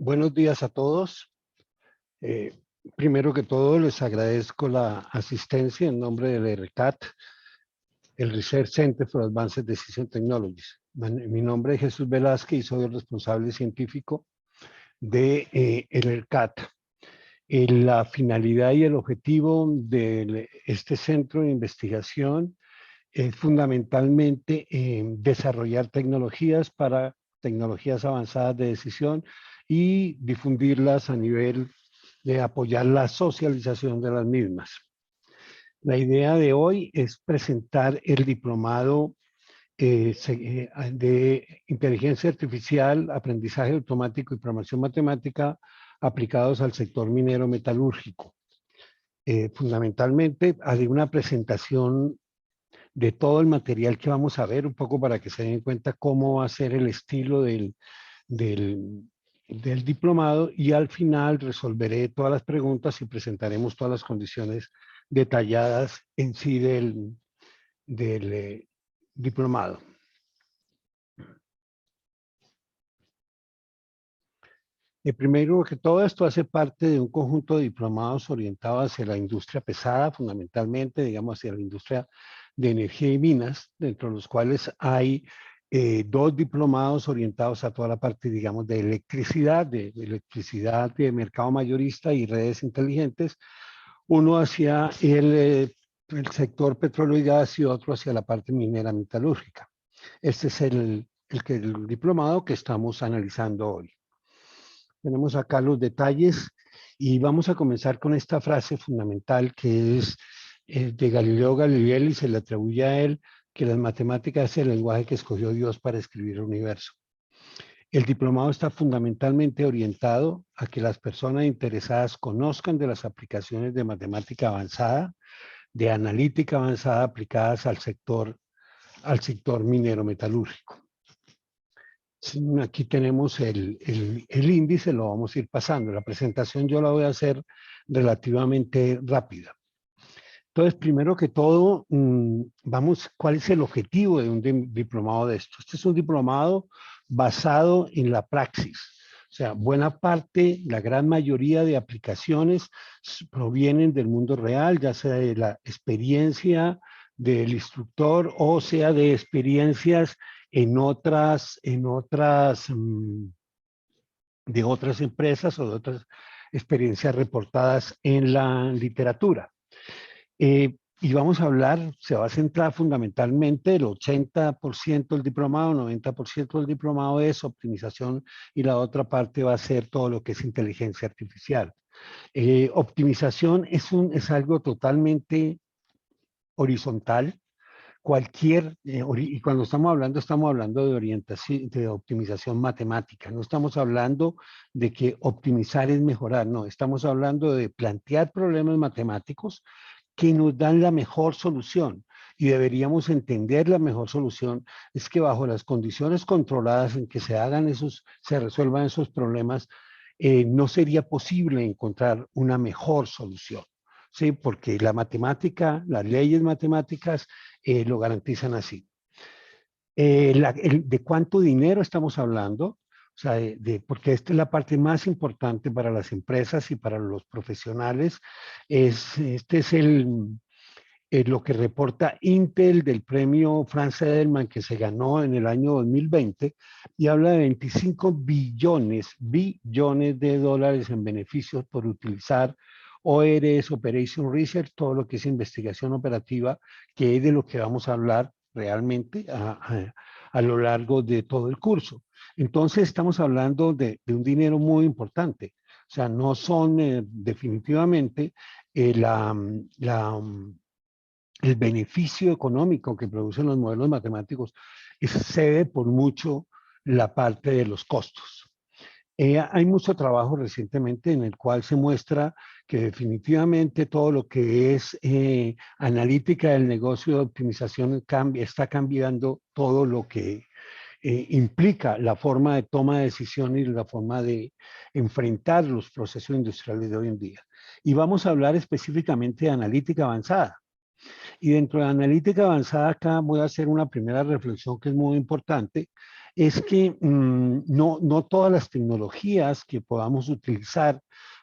Buenos días a todos. Eh, Primero que todo, les agradezco la asistencia en nombre del RCAT, el Research Center for Advanced Decision Technologies. Mi nombre es Jesús Velázquez y soy el responsable científico de el RCAT. La finalidad y el objetivo de este centro de investigación es fundamentalmente desarrollar tecnologías para tecnologías avanzadas de decisión y difundirlas a nivel de apoyar la socialización de las mismas. La idea de hoy es presentar el diplomado de inteligencia artificial, aprendizaje automático y programación matemática aplicados al sector minero metalúrgico. Fundamentalmente, haré una presentación de todo el material que vamos a ver, un poco para que se den cuenta cómo va a ser el estilo del diplomado, y al final resolveré todas las preguntas y presentaremos todas las condiciones detalladas en sí del diplomado. Primero que todo, esto hace parte de un conjunto de diplomados orientados hacia la industria pesada, fundamentalmente, digamos, hacia la industria de energía y minas, dentro de los cuales hay dos diplomados orientados a toda la parte, digamos, de electricidad de mercado mayorista y redes inteligentes, uno hacia el sector petróleo y gas y otro hacia la parte minera metalúrgica. Este es el diplomado que estamos analizando hoy. Tenemos acá los detalles y vamos a comenzar con esta frase fundamental que es de Galileo Galilei, y se le atribuye a él que las matemáticas es el lenguaje que escogió Dios para escribir el universo. El diplomado está fundamentalmente orientado a que las personas interesadas conozcan de las aplicaciones de matemática avanzada, de analítica avanzada aplicadas al sector minero metalúrgico. Aquí tenemos el índice, lo vamos a ir pasando. La presentación yo la voy a hacer relativamente rápida. Entonces, primero que todo, ¿cuál es el objetivo de un diplomado de esto? Este es un diplomado basado en la praxis. O sea, buena parte, la gran mayoría de aplicaciones provienen del mundo real, ya sea de la experiencia del instructor o sea de experiencias de otras empresas o de otras experiencias reportadas en la literatura. Y vamos a hablar, se va a centrar fundamentalmente el 80% del diplomado, 90% del diplomado es optimización y la otra parte va a ser todo lo que es inteligencia artificial. Optimización es algo totalmente horizontal. Y cuando estamos hablando de orientación, de optimización matemática. No estamos hablando de que optimizar es mejorar, no. Estamos hablando de plantear problemas matemáticos que nos dan la mejor solución. Y deberíamos entender la mejor solución es que bajo las condiciones controladas en que se resuelvan esos problemas, no sería posible encontrar una mejor solución. ¿Sí? Porque la matemática, las leyes matemáticas lo garantizan así. ¿De cuánto dinero estamos hablando? O sea, porque esta es la parte más importante para las empresas y para los profesionales. Este es lo que reporta Intel del premio Franz Edelman que se ganó en el año 2020 y habla de 25 billones de dólares en beneficios por utilizar ORS, Operation Research, todo lo que es investigación operativa, que es de lo que vamos a hablar realmente a lo largo de todo el curso. Entonces estamos hablando de un dinero muy importante. O sea, no son definitivamente el beneficio económico que producen los modelos matemáticos excede por mucho la parte de los costos. Hay mucho trabajo recientemente en el cual se muestra que definitivamente todo lo que es analítica del negocio de optimización está cambiando todo lo que implica la forma de toma de decisiones y la forma de enfrentar los procesos industriales de hoy en día. Y vamos a hablar específicamente de analítica avanzada. Y dentro de analítica avanzada, acá voy a hacer una primera reflexión que es muy importante, es que no todas las tecnologías que podamos utilizar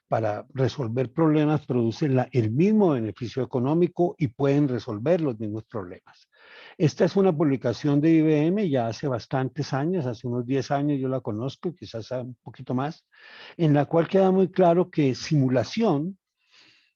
para resolver problemas producen el mismo beneficio económico y pueden resolver los mismos problemas. Esta es una publicación de IBM ya hace bastantes años, hace unos 10 años yo la conozco, quizás un poquito más, en la cual queda muy claro que simulación,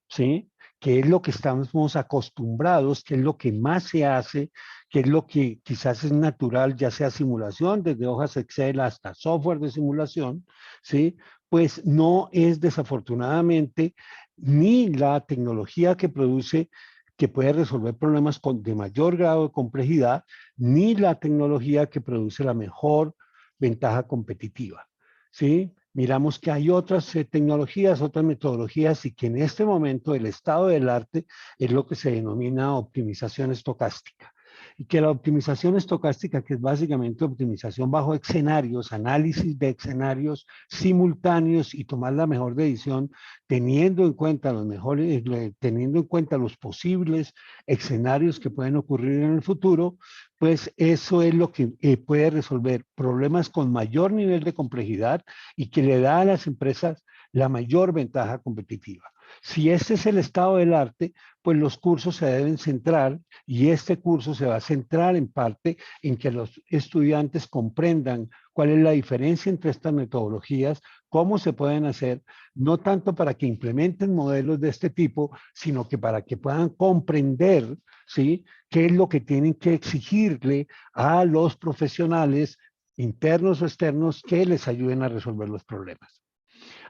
¿sí? Que es lo que estamos acostumbrados, que es lo que más se hace, que es lo que quizás es natural, ya sea simulación, desde hojas Excel hasta software de simulación, ¿sí? Pues no es desafortunadamente ni la tecnología que produce, que puede resolver problemas de mayor grado de complejidad, ni la tecnología que produce la mejor ventaja competitiva, ¿sí? Miramos que hay otras tecnologías, otras metodologías y que en este momento el estado del arte es lo que se denomina optimización estocástica. Y que la optimización estocástica, que es básicamente optimización bajo escenarios, análisis de escenarios simultáneos y tomar la mejor decisión teniendo en cuenta los mejores, teniendo en cuenta los posibles escenarios que pueden ocurrir en el futuro, pues eso es lo que puede resolver problemas con mayor nivel de complejidad y que le da a las empresas la mayor ventaja competitiva. Si este es el estado del arte, pues los cursos se deben centrar y este curso se va a centrar en parte en que los estudiantes comprendan cuál es la diferencia entre estas metodologías, cómo se pueden hacer, no tanto para que implementen modelos de este tipo, sino que para que puedan comprender, ¿sí?, qué es lo que tienen que exigirle a los profesionales internos o externos que les ayuden a resolver los problemas.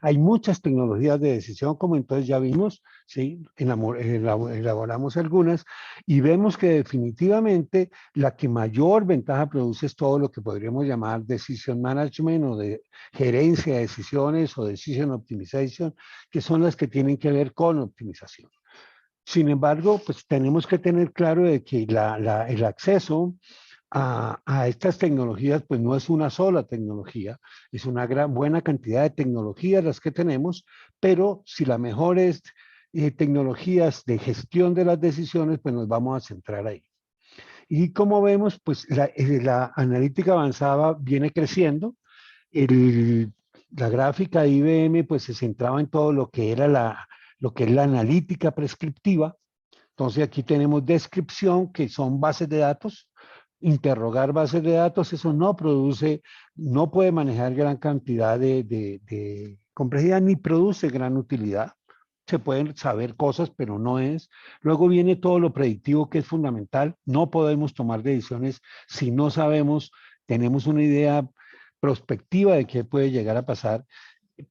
Hay muchas tecnologías de decisión, como entonces ya vimos, ¿sí? Elaboramos algunas y vemos que definitivamente la que mayor ventaja produce es todo lo que podríamos llamar decision management o de gerencia de decisiones o decision optimization, que son las que tienen que ver con optimización. Sin embargo, pues tenemos que tener claro de que el acceso a estas tecnologías, pues no es una sola tecnología, es una buena cantidad de tecnologías las que tenemos, pero si la mejor es tecnologías de gestión de las decisiones, pues nos vamos a centrar ahí. Y como vemos, pues la analítica avanzada viene creciendo, el, la gráfica de IBM pues se centraba en todo lo que era lo que es la analítica prescriptiva. Entonces aquí tenemos descripción, que son bases de datos, interrogar bases de datos, eso no produce, no puede manejar gran cantidad de complejidad ni produce gran utilidad. Se pueden saber cosas, pero no es. Luego viene todo lo predictivo que es fundamental. No podemos tomar decisiones si no sabemos, tenemos una idea prospectiva de qué puede llegar a pasar,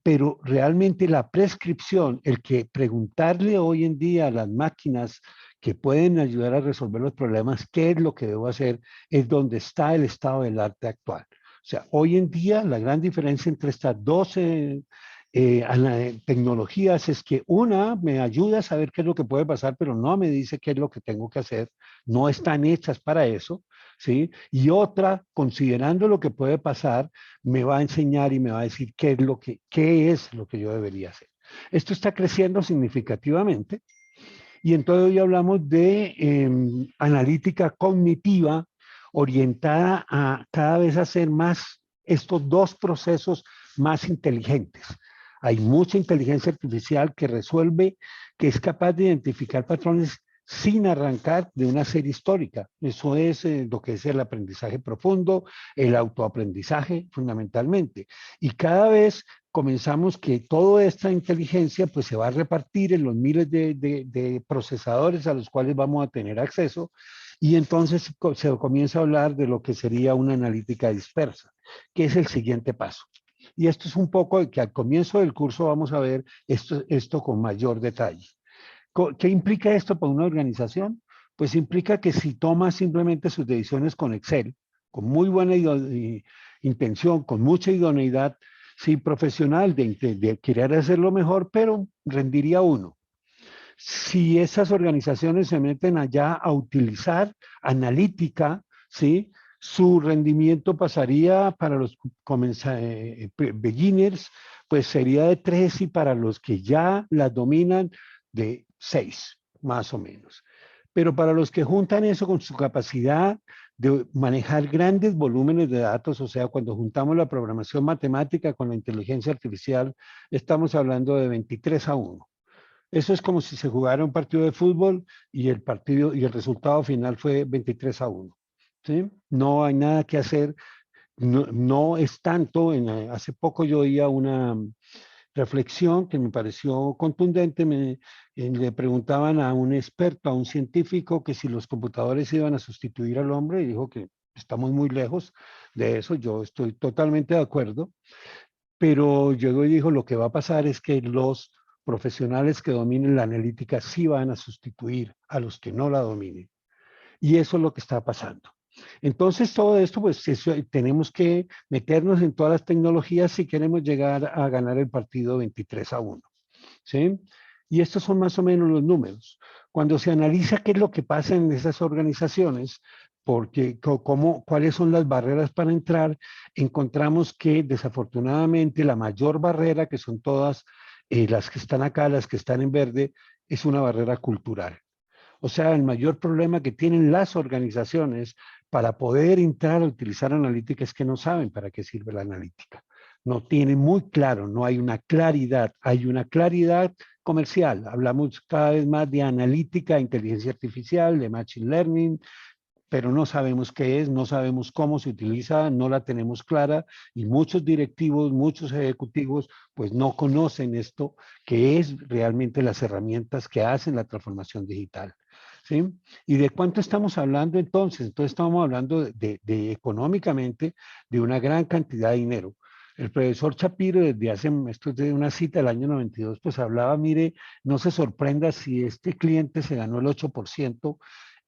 pero realmente la prescripción, el que preguntarle hoy en día a las máquinas que pueden ayudar a resolver los problemas, qué es lo que debo hacer, es donde está el estado del arte actual. O sea, hoy en día la gran diferencia entre estas 12 tecnologías es que una me ayuda a saber qué es lo que puede pasar, pero no me dice qué es lo que tengo que hacer, no están hechas para eso, ¿sí? Y otra, considerando lo que puede pasar, me va a enseñar y me va a decir qué es lo que yo debería hacer. Esto está creciendo significativamente y entonces hoy hablamos de analítica cognitiva orientada a cada vez hacer más estos dos procesos más inteligentes. Hay mucha inteligencia artificial que resuelve, que es capaz de identificar patrones sin arrancar de una serie histórica. Eso es lo que es el aprendizaje profundo, el autoaprendizaje fundamentalmente. Y cada vez comenzamos que toda esta inteligencia pues se va a repartir en los miles de procesadores a los cuales vamos a tener acceso y entonces se comienza a hablar de lo que sería una analítica dispersa, que es el siguiente paso. Y esto es un poco que al comienzo del curso vamos a ver esto con mayor detalle. ¿Qué implica esto para una organización? Pues implica que si toma simplemente sus decisiones con Excel, con muy buena intención, con mucha idoneidad, sí, profesional de querer hacerlo mejor, pero rendiría uno. Si esas organizaciones se meten allá a utilizar analítica, ¿sí?, su rendimiento pasaría para los beginners, pues sería de 3 y para los que ya las dominan de 6, más o menos. Pero para los que juntan eso con su capacidad de manejar grandes volúmenes de datos, o sea, cuando juntamos la programación matemática con la inteligencia artificial, estamos hablando de 23-1. Eso es como si se jugara un partido de fútbol y el partido y el resultado final fue 23-1. ¿Sí? No hay nada que hacer, no es tanto. Hace poco yo oía una reflexión que me pareció contundente. Le preguntaban a un experto, a un científico, que si los computadores iban a sustituir al hombre, y dijo que estamos muy lejos de eso. Yo estoy totalmente de acuerdo, pero yo digo, lo que va a pasar es que los profesionales que dominen la analítica sí van a sustituir a los que no la dominen. Y eso es lo que está pasando. Entonces, todo esto, pues tenemos que meternos en todas las tecnologías si queremos llegar a ganar el partido 23-1. ¿Sí? Y estos son más o menos los números. Cuando se analiza qué es lo que pasa en esas organizaciones, porque cuáles son las barreras para entrar, encontramos que desafortunadamente la mayor barrera, que son todas las que están acá, las que están en verde, es una barrera cultural. O sea, el mayor problema que tienen las organizaciones para poder entrar a utilizar analítica es que no saben para qué sirve la analítica. No tienen muy claro, no hay una claridad. Hay una claridad comercial. Hablamos cada vez más de analítica, inteligencia artificial, de machine learning, pero no sabemos qué es, no sabemos cómo se utiliza, no la tenemos clara, y muchos directivos, muchos ejecutivos, pues no conocen esto, que es realmente las herramientas que hacen la transformación digital. ¿Sí? ¿Y de cuánto estamos hablando entonces? Entonces estamos hablando de económicamente de una gran cantidad de dinero. El profesor Shapiro, desde hace, esto es de una cita del año 92, pues hablaba, mire, no se sorprenda si este cliente se ganó el 8%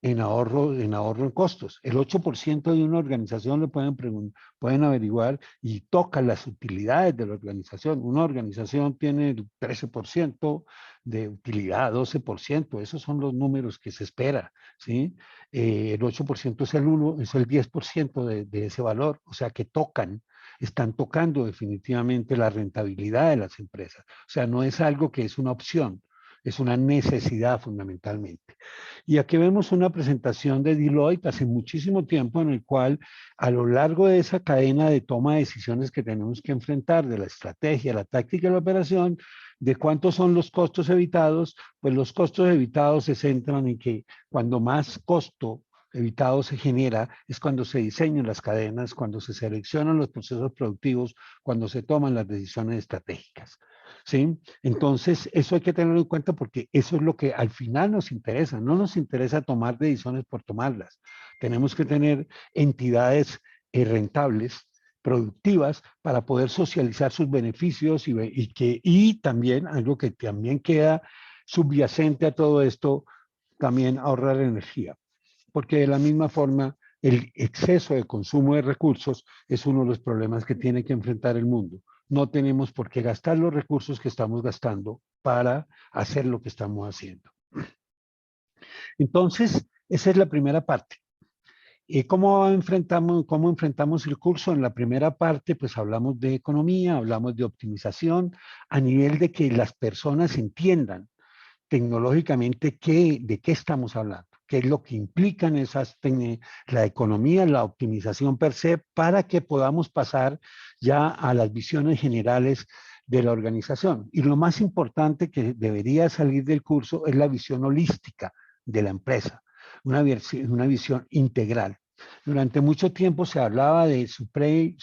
en ahorro en costos. El 8% de una organización le pueden averiguar y tocan las utilidades de la organización. Una organización tiene el 13% de utilidad, 12%, esos son los números que se espera, ¿sí? El 8% es el 10% de ese valor, o sea que están tocando definitivamente la rentabilidad de las empresas. O sea, no es algo que es una opción, es una necesidad fundamentalmente. Y aquí vemos una presentación de Deloitte hace muchísimo tiempo, en el cual a lo largo de esa cadena de toma de decisiones que tenemos que enfrentar, de la estrategia, la táctica y la operación, de cuántos son los costos evitados, pues los costos evitados se centran en que cuando más costo evitado se genera es cuando se diseñan las cadenas, cuando se seleccionan los procesos productivos, cuando se toman las decisiones estratégicas. ¿Sí? Entonces, eso hay que tenerlo en cuenta porque eso es lo que al final nos interesa. No nos interesa tomar decisiones por tomarlas. Tenemos que tener entidades rentables, productivas, para poder socializar sus beneficios y también algo que también queda subyacente a todo esto, también ahorrar energía. Porque de la misma forma, el exceso de consumo de recursos es uno de los problemas que tiene que enfrentar el mundo. No tenemos por qué gastar los recursos que estamos gastando para hacer lo que estamos haciendo. Entonces, esa es la primera parte. ¿Cómo enfrentamos el curso? En la primera parte, pues hablamos de economía, hablamos de optimización, a nivel de que las personas entiendan tecnológicamente de qué estamos hablando, qué es lo que implican la economía, la optimización per se, para que podamos pasar ya a las visiones generales de la organización. Y lo más importante que debería salir del curso es la visión holística de la empresa, una visión integral. Durante mucho tiempo se hablaba de supply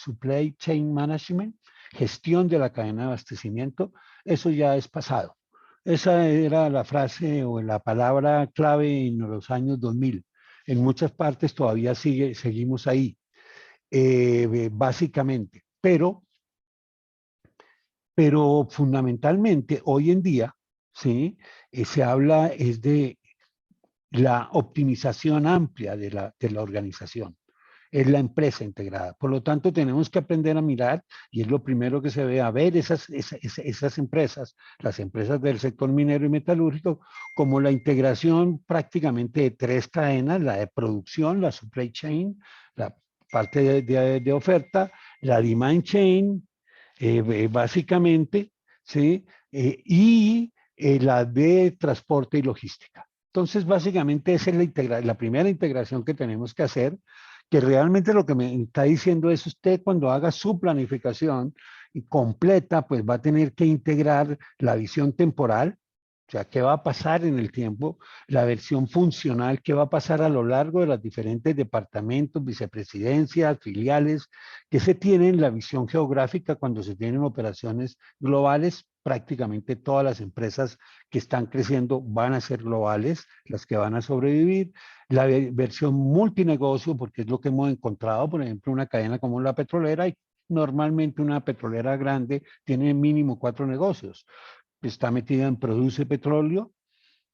chain management, gestión de la cadena de abastecimiento. Eso ya es pasado. Esa era la frase o la palabra clave en los años 2000. En muchas partes todavía seguimos ahí, básicamente. Pero fundamentalmente hoy en día, ¿sí? Se habla es de la optimización amplia de la organización. Es la empresa integrada. Por lo tanto, tenemos que aprender a mirar, y es lo primero que se ve, a ver esas empresas, las empresas del sector minero y metalúrgico, como la integración prácticamente de tres cadenas: la de producción, la supply chain, la parte de oferta, la demand chain, básicamente, ¿sí? Y la de transporte y logística. Entonces, básicamente esa es la primera integración que tenemos que hacer, que realmente lo que me está diciendo es usted cuando haga su planificación y completa, pues va a tener que integrar la visión temporal, o sea, qué va a pasar en el tiempo, la versión funcional, qué va a pasar a lo largo de los diferentes departamentos, vicepresidencias, filiales, que se tienen, la visión geográfica cuando se tienen operaciones globales. Prácticamente todas las empresas que están creciendo van a ser globales, las que van a sobrevivir. La versión multinegocio, porque es lo que hemos encontrado, por ejemplo, una cadena como la petrolera, y normalmente una petrolera grande tiene mínimo 4 negocios. Está metida en produce petróleo,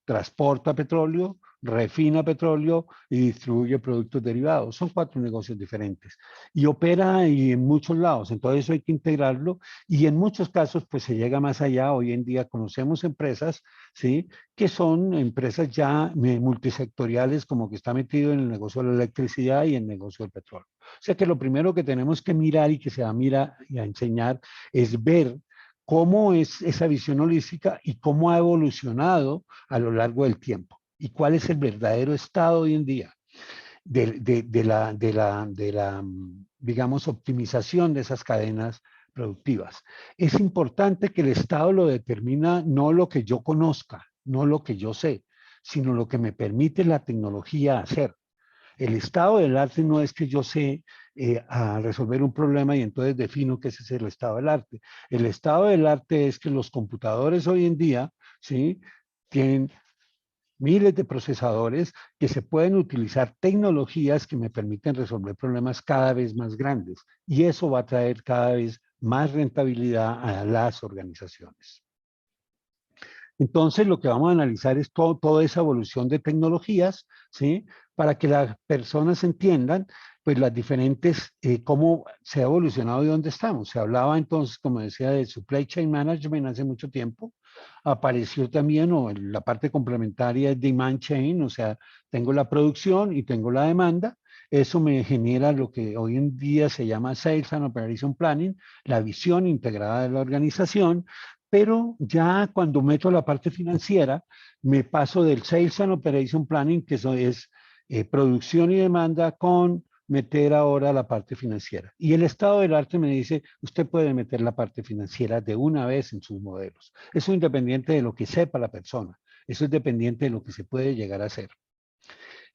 transporta petróleo, refina petróleo y distribuye productos derivados. Son 4 negocios diferentes y opera y en muchos lados. Entonces eso hay que integrarlo y en muchos casos pues se llega más allá. Hoy en día conocemos empresas, ¿sí? Que son empresas ya multisectoriales, como que está metido en el negocio de la electricidad y en el negocio del petróleo. O sea que lo primero que tenemos que mirar y que se va a mirar y a enseñar es ver cómo es esa visión holística y cómo ha evolucionado a lo largo del tiempo y cuál es el verdadero estado hoy en día de la, digamos, optimización de esas cadenas productivas. Es importante que el estado lo determina no lo que yo conozca, no lo que yo sé, sino lo que me permite la tecnología hacer. El estado del arte no es que yo sé a resolver un problema y entonces defino que ese es el estado del arte. El estado del arte es que los computadores hoy en día, ¿sí? Tienen miles de procesadores que se pueden utilizar tecnologías que me permiten resolver problemas cada vez más grandes y eso va a traer cada vez más rentabilidad a las organizaciones. Entonces, lo que vamos a analizar es toda esa evolución de tecnologías, ¿sí? Para que las personas entiendan, pues, las diferentes, cómo se ha evolucionado y dónde estamos. Se hablaba entonces, como decía, de supply chain management hace mucho tiempo. Apareció también, o la parte complementaria es demand chain, o sea, tengo la producción y tengo la demanda. Eso me genera lo que hoy en día se llama Sales and Operation Planning, la visión integrada de la organización, pero ya cuando meto la parte financiera, me paso del Sales and Operation Planning, que eso es producción y demanda, con meter ahora la parte financiera. Y el estado del arte me dice, usted puede meter la parte financiera de una vez en sus modelos. Eso es independiente de lo que sepa la persona. Eso es dependiente de lo que se puede llegar a hacer.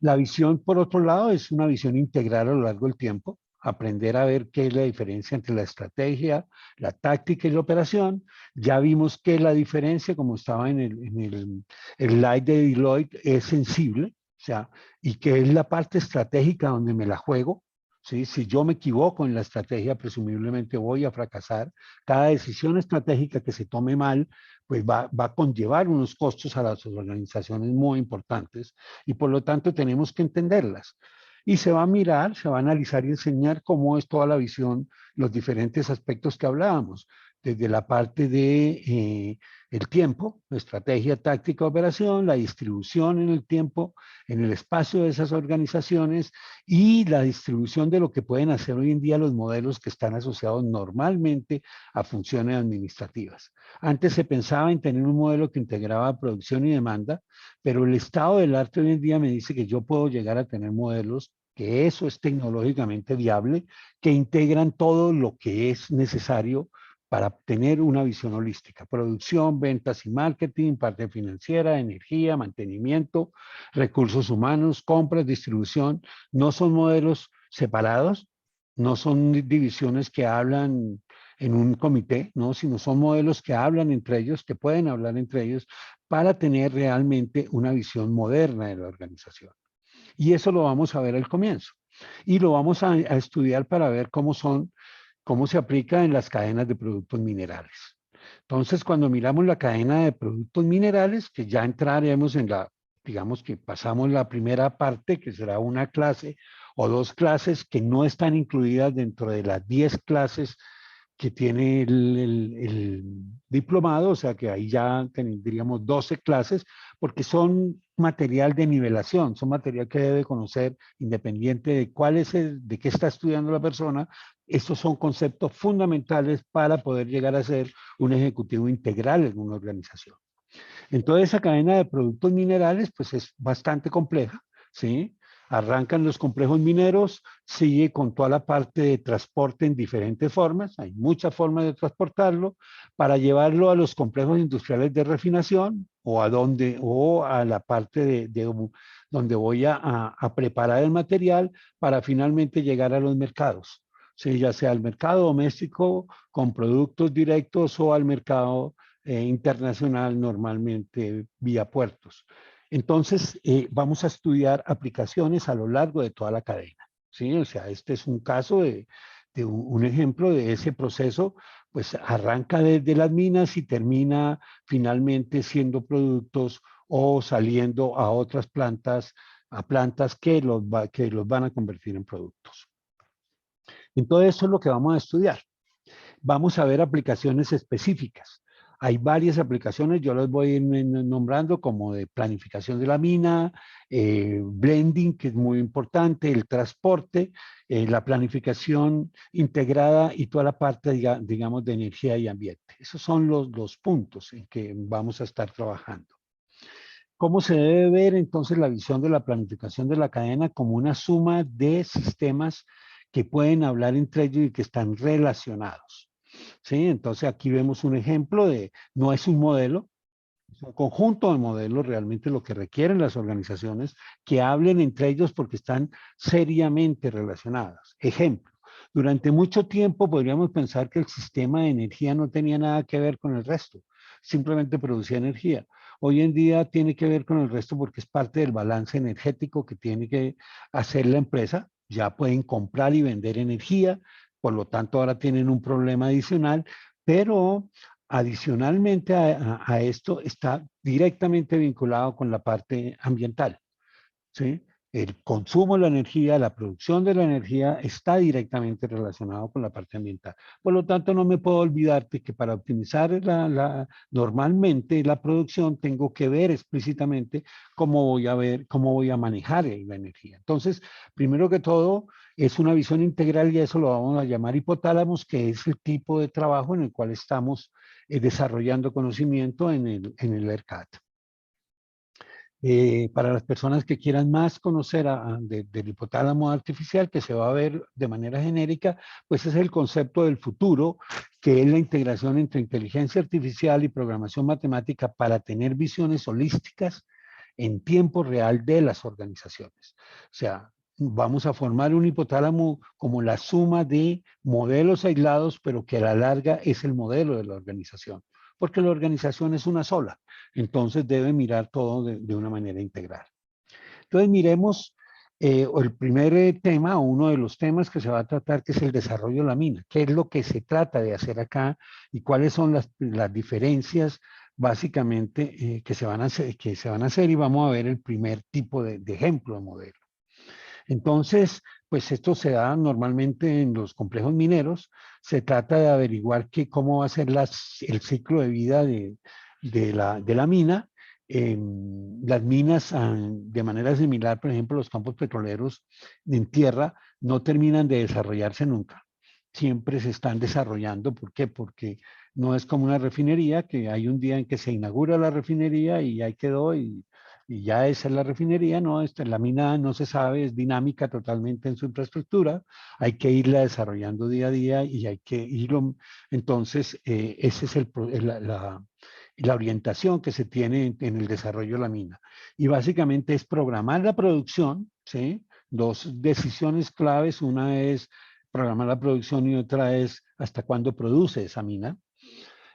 La visión, por otro lado, es una visión integral a lo largo del tiempo, aprender a ver qué es la diferencia entre la estrategia, la táctica y la operación. Ya vimos que la diferencia, como estaba el slide de Deloitte, es sensible, o sea, y que es la parte estratégica donde me la juego. ¿Sí? Si yo me equivoco en la estrategia, presumiblemente voy a fracasar. Cada decisión estratégica que se tome mal, pues va a conllevar unos costos a las organizaciones muy importantes y por lo tanto tenemos que entenderlas. Y se va a mirar, se va a analizar y enseñar cómo es toda la visión, los diferentes aspectos que hablábamos, desde la parte de el tiempo, estrategia, táctica, operación, la distribución en el tiempo, en el espacio de esas organizaciones y la distribución de lo que pueden hacer hoy en día los modelos que están asociados normalmente a funciones administrativas. Antes se pensaba en tener un modelo que integraba producción y demanda, pero el estado del arte hoy en día me dice que yo puedo llegar a tener modelos, que eso es tecnológicamente viable, que integran todo lo que es necesario para tener una visión holística. Producción, ventas y marketing, parte financiera, energía, mantenimiento, recursos humanos, compras, distribución. No son modelos separados, no son divisiones que hablan en un comité, ¿no? Sino son modelos que hablan entre ellos, que pueden hablar entre ellos para tener realmente una visión moderna de la organización. Y eso lo vamos a ver al comienzo. Y lo vamos a estudiar para ver cómo se aplica en las cadenas de productos minerales. Entonces, cuando miramos la cadena de productos minerales, que ya entraremos en digamos que pasamos la primera parte, que será una clase o 2 clases que no están incluidas dentro de las 10 clases que tiene el diplomado, o sea que ahí ya tendríamos 12 clases, porque son material de nivelación, son material que debe conocer independiente de de qué está estudiando la persona. Estos son conceptos fundamentales para poder llegar a ser un ejecutivo integral en una organización. Entonces, esa cadena de productos minerales, pues es bastante compleja, ¿sí? Arrancan los complejos mineros, sigue con toda la parte de transporte en diferentes formas, hay muchas formas de transportarlo, para llevarlo a los complejos industriales de refinación o a la parte donde voy a preparar el material para finalmente llegar a los mercados, ¿sí? Ya sea al mercado doméstico con productos directos o al mercado internacional, normalmente vía puertos. Entonces, vamos a estudiar aplicaciones a lo largo de toda la cadena, ¿sí? O sea, este es un caso de un ejemplo de ese proceso, pues arranca desde las minas y termina finalmente siendo productos o saliendo a otras plantas, a plantas que los van a convertir en productos. Entonces, eso es lo que vamos a estudiar. Vamos a ver aplicaciones específicas. Hay varias aplicaciones, yo las voy a ir nombrando como de planificación de la mina, blending, que es muy importante, el transporte, la planificación integrada y toda la parte, digamos, de energía y ambiente. Esos son los puntos en que vamos a estar trabajando. ¿Cómo se debe ver entonces la visión de la planificación de la cadena como una suma de sistemas que pueden hablar entre ellos y que están relacionados? ¿Sí? Entonces aquí vemos un ejemplo de, no es un modelo, es un conjunto de modelos realmente lo que requieren las organizaciones que hablen entre ellos porque están seriamente relacionadas. Ejemplo, durante mucho tiempo podríamos pensar que el sistema de energía no tenía nada que ver con el resto, simplemente producía energía. Hoy en día tiene que ver con el resto porque es parte del balance energético que tiene que hacer la empresa. Ya pueden comprar y vender energía, por lo tanto ahora tienen un problema adicional, pero adicionalmente a esto está directamente vinculado con la parte ambiental, ¿sí? El consumo de la energía, la producción de la energía está directamente relacionado con la parte ambiental. Por lo tanto, no me puedo olvidar de que para optimizar normalmente la producción tengo que ver explícitamente cómo voy a manejar la energía. Entonces, primero que todo, es una visión integral y eso lo vamos a llamar hipotálamos, que es el tipo de trabajo en el cual estamos desarrollando conocimiento en el ERCAT. Para las personas que quieran más conocer del hipotálamo artificial, que se va a ver de manera genérica, pues es el concepto del futuro, que es la integración entre inteligencia artificial y programación matemática para tener visiones holísticas en tiempo real de las organizaciones. O sea, vamos a formar un hipotálamo como la suma de modelos aislados, pero que a la larga es el modelo de la organización, porque la organización es una sola. Entonces debe mirar todo de una manera integral. Entonces miremos el primer tema, uno de los temas que se va a tratar, que es el desarrollo de la mina. ¿Qué es lo que se trata de hacer acá y cuáles son las diferencias básicamente que se van a hacer? Y vamos a ver el primer tipo de ejemplo de modelo. Entonces, pues esto se da normalmente en los complejos mineros. Se trata de averiguar cómo va a ser el ciclo de vida de la mina. Las minas, de manera similar, por ejemplo, los campos petroleros en tierra no terminan de desarrollarse nunca. Siempre se están desarrollando. ¿Por qué? Porque no es como una refinería, que hay un día en que se inaugura la refinería y ahí quedó y ya esa es la refinería, ¿no? La mina no se sabe, es dinámica totalmente en su infraestructura, hay que irla desarrollando día a día y hay que irlo. Entonces, esa es la orientación que se tiene en el desarrollo de la mina. Y básicamente es programar la producción, ¿sí? Dos decisiones claves, una es programar la producción y otra es hasta cuándo produce esa mina.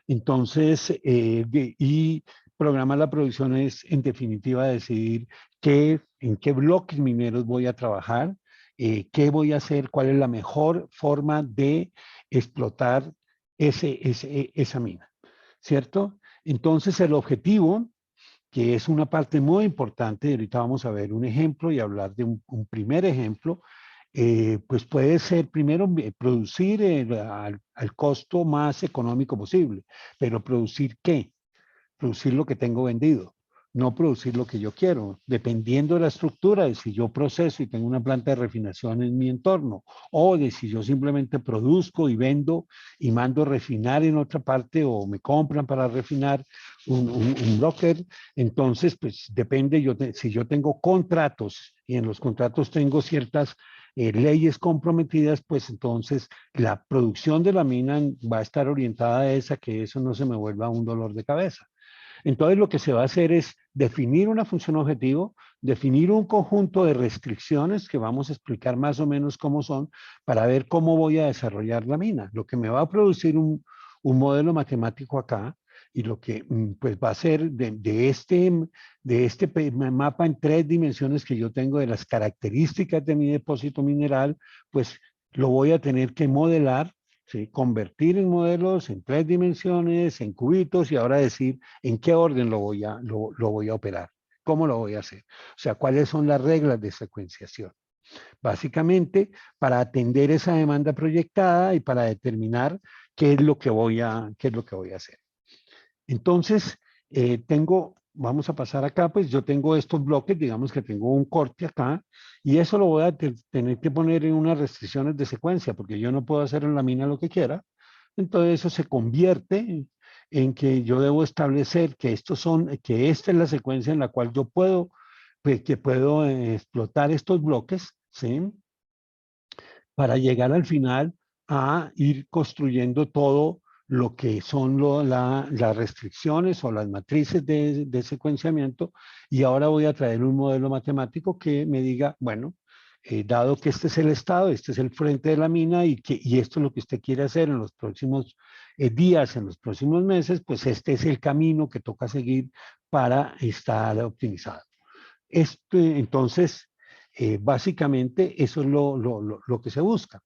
Entonces, y programar la producción es, en definitiva, decidir en qué bloques mineros voy a trabajar, qué voy a hacer, cuál es la mejor forma de explotar esa mina, ¿cierto? Entonces, el objetivo, que es una parte muy importante, y ahorita vamos a ver un ejemplo y hablar de un primer ejemplo, pues puede ser primero producir al costo más económico posible, pero producir ¿qué? Producir lo que tengo vendido. no producir lo que yo quiero, dependiendo de la estructura, de si yo proceso y tengo una planta de refinación en mi entorno, o de si yo simplemente produzco y vendo y mando refinar en otra parte, o me compran para refinar un broker. Entonces, pues depende, si yo tengo contratos y en los contratos tengo ciertas leyes comprometidas, pues entonces la producción de la mina va a estar orientada a esa, que eso no se me vuelva un dolor de cabeza. Entonces lo que se va a hacer es definir una función objetivo, definir un conjunto de restricciones que vamos a explicar más o menos cómo son para ver cómo voy a desarrollar la mina. Lo que me va a producir un modelo matemático acá y lo que pues va a ser de este mapa en 3 dimensiones que yo tengo de las características de mi depósito mineral, pues lo voy a tener que modelar, ¿sí? Convertir en modelos en 3 dimensiones, en cubitos y ahora decir en qué orden lo voy a operar, cómo lo voy a hacer. O sea, cuáles son las reglas de secuenciación. Básicamente, para atender esa demanda proyectada y para determinar qué es lo que voy a hacer. Entonces, vamos a pasar acá, pues yo tengo estos bloques, digamos que tengo un corte acá, y eso lo voy a tener que poner en unas restricciones de secuencia, porque yo no puedo hacer en la mina lo que quiera. Entonces eso se convierte en que yo debo establecer que que esta es la secuencia en la cual yo puedo, pues, que puedo explotar estos bloques, ¿sí? Para llegar al final a ir construyendo todo lo que son las restricciones o las matrices de secuenciamiento, y ahora voy a traer un modelo matemático que me diga, bueno, dado que este es el estado, este es el frente de la mina y esto es lo que usted quiere hacer en los próximos días, en los próximos meses, pues este es el camino que toca seguir para estar optimizado. Entonces, básicamente eso es lo que se busca.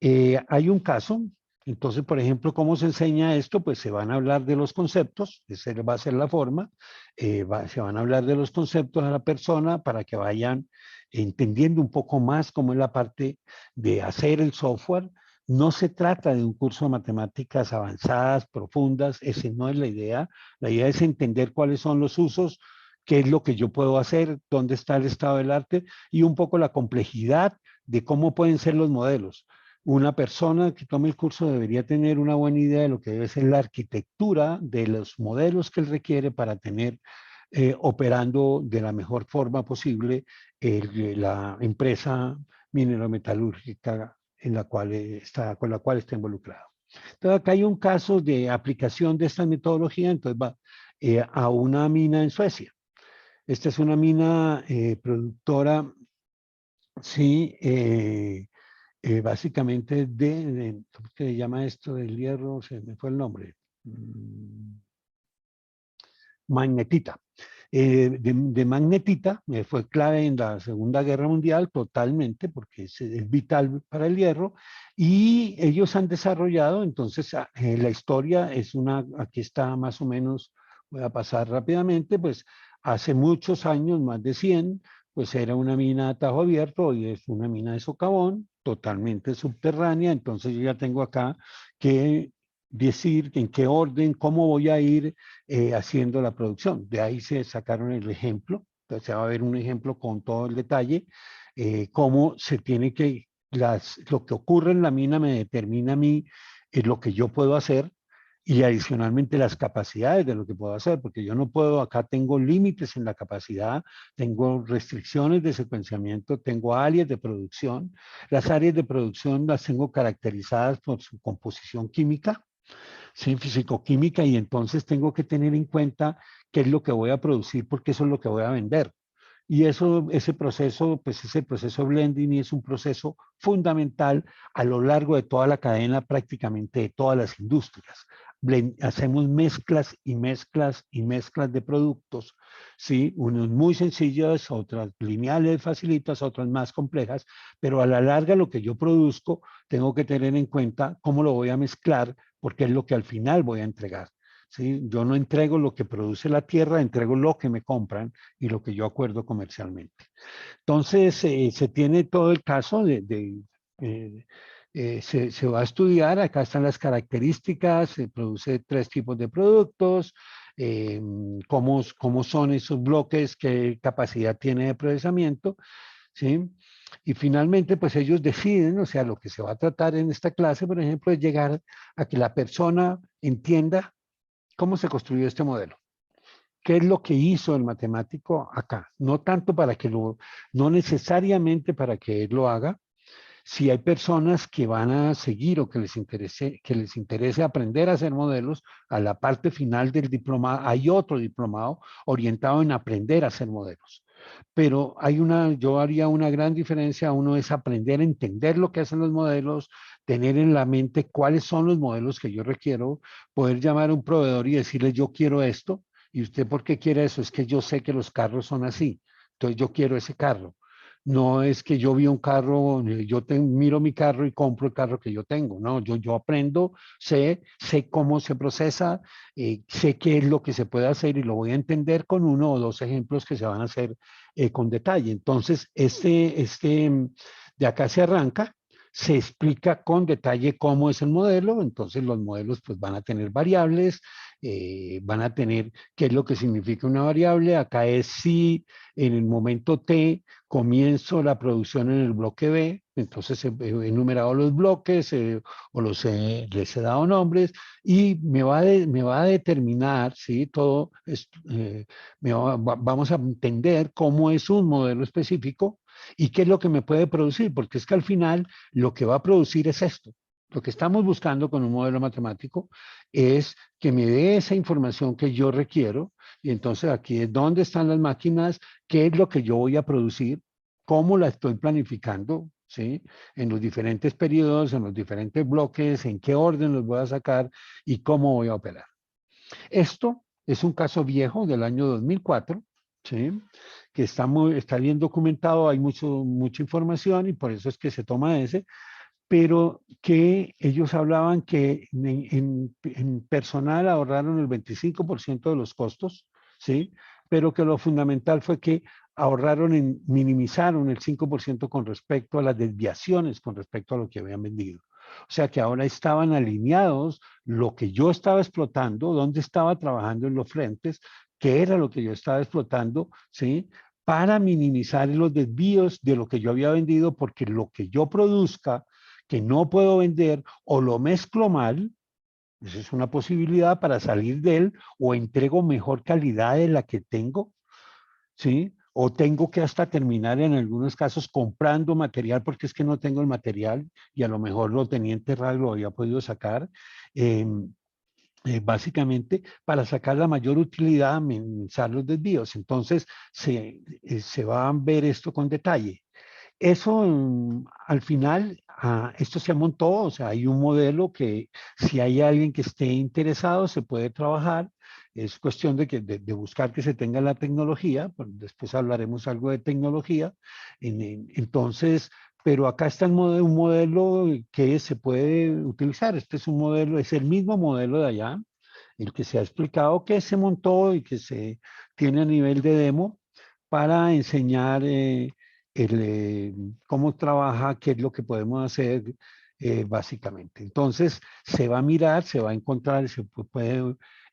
Hay un caso, entonces, por ejemplo, ¿cómo se enseña esto? Pues se van a hablar de los conceptos, esa va a ser la forma, se van a hablar de los conceptos a la persona para que vayan entendiendo un poco más cómo es la parte de hacer el software. No se trata de un curso de matemáticas avanzadas, profundas, esa no es la idea es entender cuáles son los usos, qué es lo que yo puedo hacer, dónde está el estado del arte y un poco la complejidad de cómo pueden ser los modelos. Una persona que tome el curso debería tener una buena idea de lo que debe ser la arquitectura de los modelos que él requiere para tener operando de la mejor forma posible la empresa minero-metalúrgica con la cual está involucrado. Entonces, acá hay un caso de aplicación de esta metodología, entonces va a una mina en Suecia. Esta es una mina productora, sí, básicamente ¿cómo se llama esto del hierro? Se me fue el nombre. Magnetita. De magnetita, fue clave en la Segunda Guerra Mundial totalmente, porque es vital para el hierro, y ellos han desarrollado, entonces, la historia es aquí está más o menos, voy a pasar rápidamente, pues hace muchos años, más de 100, pues era una mina a tajo abierto y es una mina de socavón, totalmente subterránea, entonces yo ya tengo acá que decir en qué orden, cómo voy a ir haciendo la producción. De ahí se sacaron el ejemplo, entonces va a ver un ejemplo con todo el detalle, cómo se tiene lo que ocurre en la mina me determina a mí lo que yo puedo hacer y adicionalmente las capacidades de lo que puedo hacer, porque yo no puedo, acá tengo límites en la capacidad, tengo restricciones de secuenciamiento, tengo áreas de producción. Las áreas de producción las tengo caracterizadas por su composición química, sí, físico-química, y entonces tengo que tener en cuenta qué es lo que voy a producir porque eso es lo que voy a vender. Y ese proceso, pues ese proceso blending es un proceso fundamental a lo largo de toda la cadena, prácticamente de todas las industrias. Hacemos mezclas y mezclas y mezclas de productos, ¿sí? Unos muy sencillos, otras lineales, facilitas, otras más complejas, pero a la larga lo que yo produzco tengo que tener en cuenta cómo lo voy a mezclar, porque es lo que al final voy a entregar. ¿Sí? Yo no entrego lo que produce la tierra, entrego lo que me compran y lo que yo acuerdo comercialmente. Entonces, se tiene todo el caso Se va a estudiar, acá están las características, se produce 3 tipos de productos, cómo son esos bloques, qué capacidad tiene de procesamiento, ¿sí? Y finalmente, pues ellos deciden, o sea, lo que se va a tratar en esta clase, por ejemplo, es llegar a que la persona entienda cómo se construyó este modelo. ¿Qué es lo que hizo el matemático acá? No tanto para que no necesariamente para que él lo haga. Si hay personas que van a seguir o que les interese aprender a hacer modelos, a la parte final del diplomado hay otro diplomado orientado en aprender a hacer modelos. Pero yo haría una gran diferencia. Uno es aprender a entender lo que hacen los modelos, tener en la mente cuáles son los modelos que yo requiero, poder llamar a un proveedor y decirle yo quiero esto. ¿Y usted por qué quiere eso? Es que yo sé que los carros son así, entonces yo quiero ese carro. No es que yo vi un carro, miro mi carro y compro el carro que yo tengo. No, yo aprendo, sé cómo se procesa, sé qué es lo que se puede hacer y lo voy a entender con 1 o 2 ejemplos que se van a hacer con detalle. Entonces, de acá se arranca, se explica con detalle cómo es el modelo. Entonces los modelos pues van a tener variables, van a tener qué es lo que significa una variable. Acá es si en el momento T comienzo la producción en el bloque B, entonces he enumerado los bloques o les he dado nombres y me va a determinar, ¿sí? Todo esto, vamos a entender cómo es un modelo específico y qué es lo que me puede producir, porque es que al final lo que va a producir es esto. Lo que estamos buscando con un modelo matemático es que me dé esa información que yo requiero y entonces aquí es dónde están las máquinas, qué es lo que yo voy a producir, cómo la estoy planificando, ¿sí? En los diferentes periodos, en los diferentes bloques, en qué orden los voy a sacar y cómo voy a operar. Esto es un caso viejo del año 2004, ¿sí? Que está bien documentado, hay mucha información y por eso es que se toma ese, pero que ellos hablaban que en personal ahorraron el 25% de los costos, ¿sí? Pero que lo fundamental fue que minimizaron el 5% con respecto a las desviaciones con respecto a lo que habían vendido. O sea que ahora estaban alineados lo que yo estaba explotando, dónde estaba trabajando en los frentes, qué era lo que yo estaba explotando, ¿sí? Para minimizar los desvíos de lo que yo había vendido, porque lo que yo produzca que no puedo vender o lo mezclo mal, esa es una posibilidad para salir de él, o entrego mejor calidad de la que tengo, ¿sí? O tengo que hasta terminar en algunos casos comprando material porque es que no tengo el material y a lo mejor lo tenía enterrado y lo había podido sacar. Eh, Básicamente para sacar la mayor utilidad, minimizar los desvíos. Entonces se va a ver esto con detalle. Eso al final, esto se montó, o sea, hay un modelo que si hay alguien que esté interesado se puede trabajar. Es cuestión de buscar que se tenga la tecnología, después hablaremos algo de tecnología. Entonces, pero acá está un modelo que se puede utilizar. Este es un modelo, es el mismo modelo de allá, el que se ha explicado que se montó y que se tiene a nivel de demo para enseñar cómo trabaja, qué es lo que podemos hacer básicamente. Entonces, se va a mirar, se va a encontrar,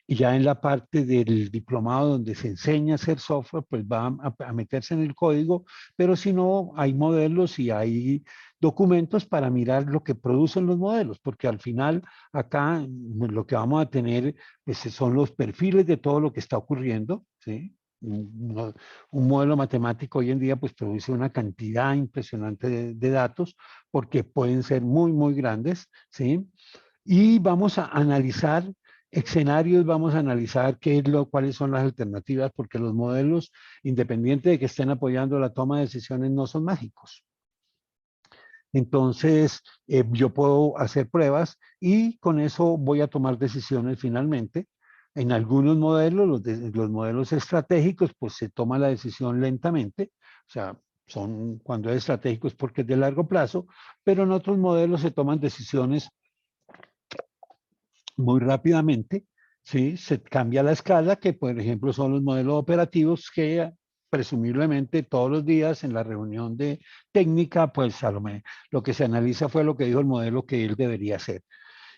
y ya en la parte del diplomado donde se enseña a hacer software, pues va a meterse en el código, pero si no, hay modelos y hay documentos para mirar lo que producen los modelos, porque al final acá lo que vamos a tener pues, son los perfiles de todo lo que está ocurriendo, ¿sí? Un modelo matemático hoy en día pues produce una cantidad impresionante de datos porque pueden ser muy, muy grandes, ¿sí? Y vamos a analizar escenarios, vamos a analizar cuáles son las alternativas, porque los modelos, independiente de que estén apoyando la toma de decisiones, no son mágicos. Entonces, yo puedo hacer pruebas y con eso voy a tomar decisiones finalmente. En algunos modelos, los modelos estratégicos, pues se toma la decisión lentamente, o sea, cuando es estratégico es porque es de largo plazo, pero en otros modelos se toman decisiones muy rápidamente, ¿sí? Se cambia la escala, que por ejemplo son los modelos operativos que presumiblemente todos los días en la reunión de técnica, pues lo que se analiza fue lo que dijo el modelo que él debería hacer.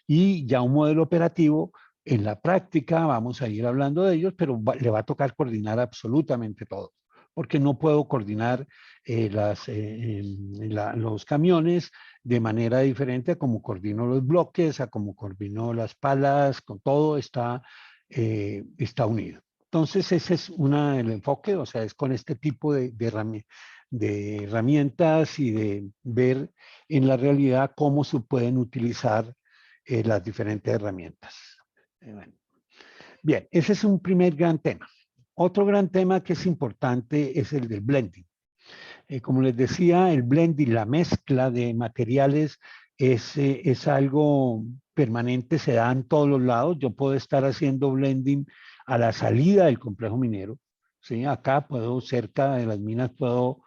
Y ya un modelo operativo, en la práctica, vamos a ir hablando de ellos, pero le va a tocar coordinar absolutamente todo, porque no puedo coordinar los camiones de manera diferente a como coordino los bloques, a como coordino las palas, con todo está unido. Entonces ese es el enfoque, o sea, es con este tipo de herramientas y de ver en la realidad cómo se pueden utilizar las diferentes herramientas. Bueno. Bien, ese es un primer gran tema. Otro gran tema que es importante es el del blending. Como les decía, el blending, la mezcla de materiales es algo permanente, se da en todos los lados. Yo puedo estar haciendo blending a la salida del complejo minero. ¿Sí? Acá puedo, cerca de las minas, puedo,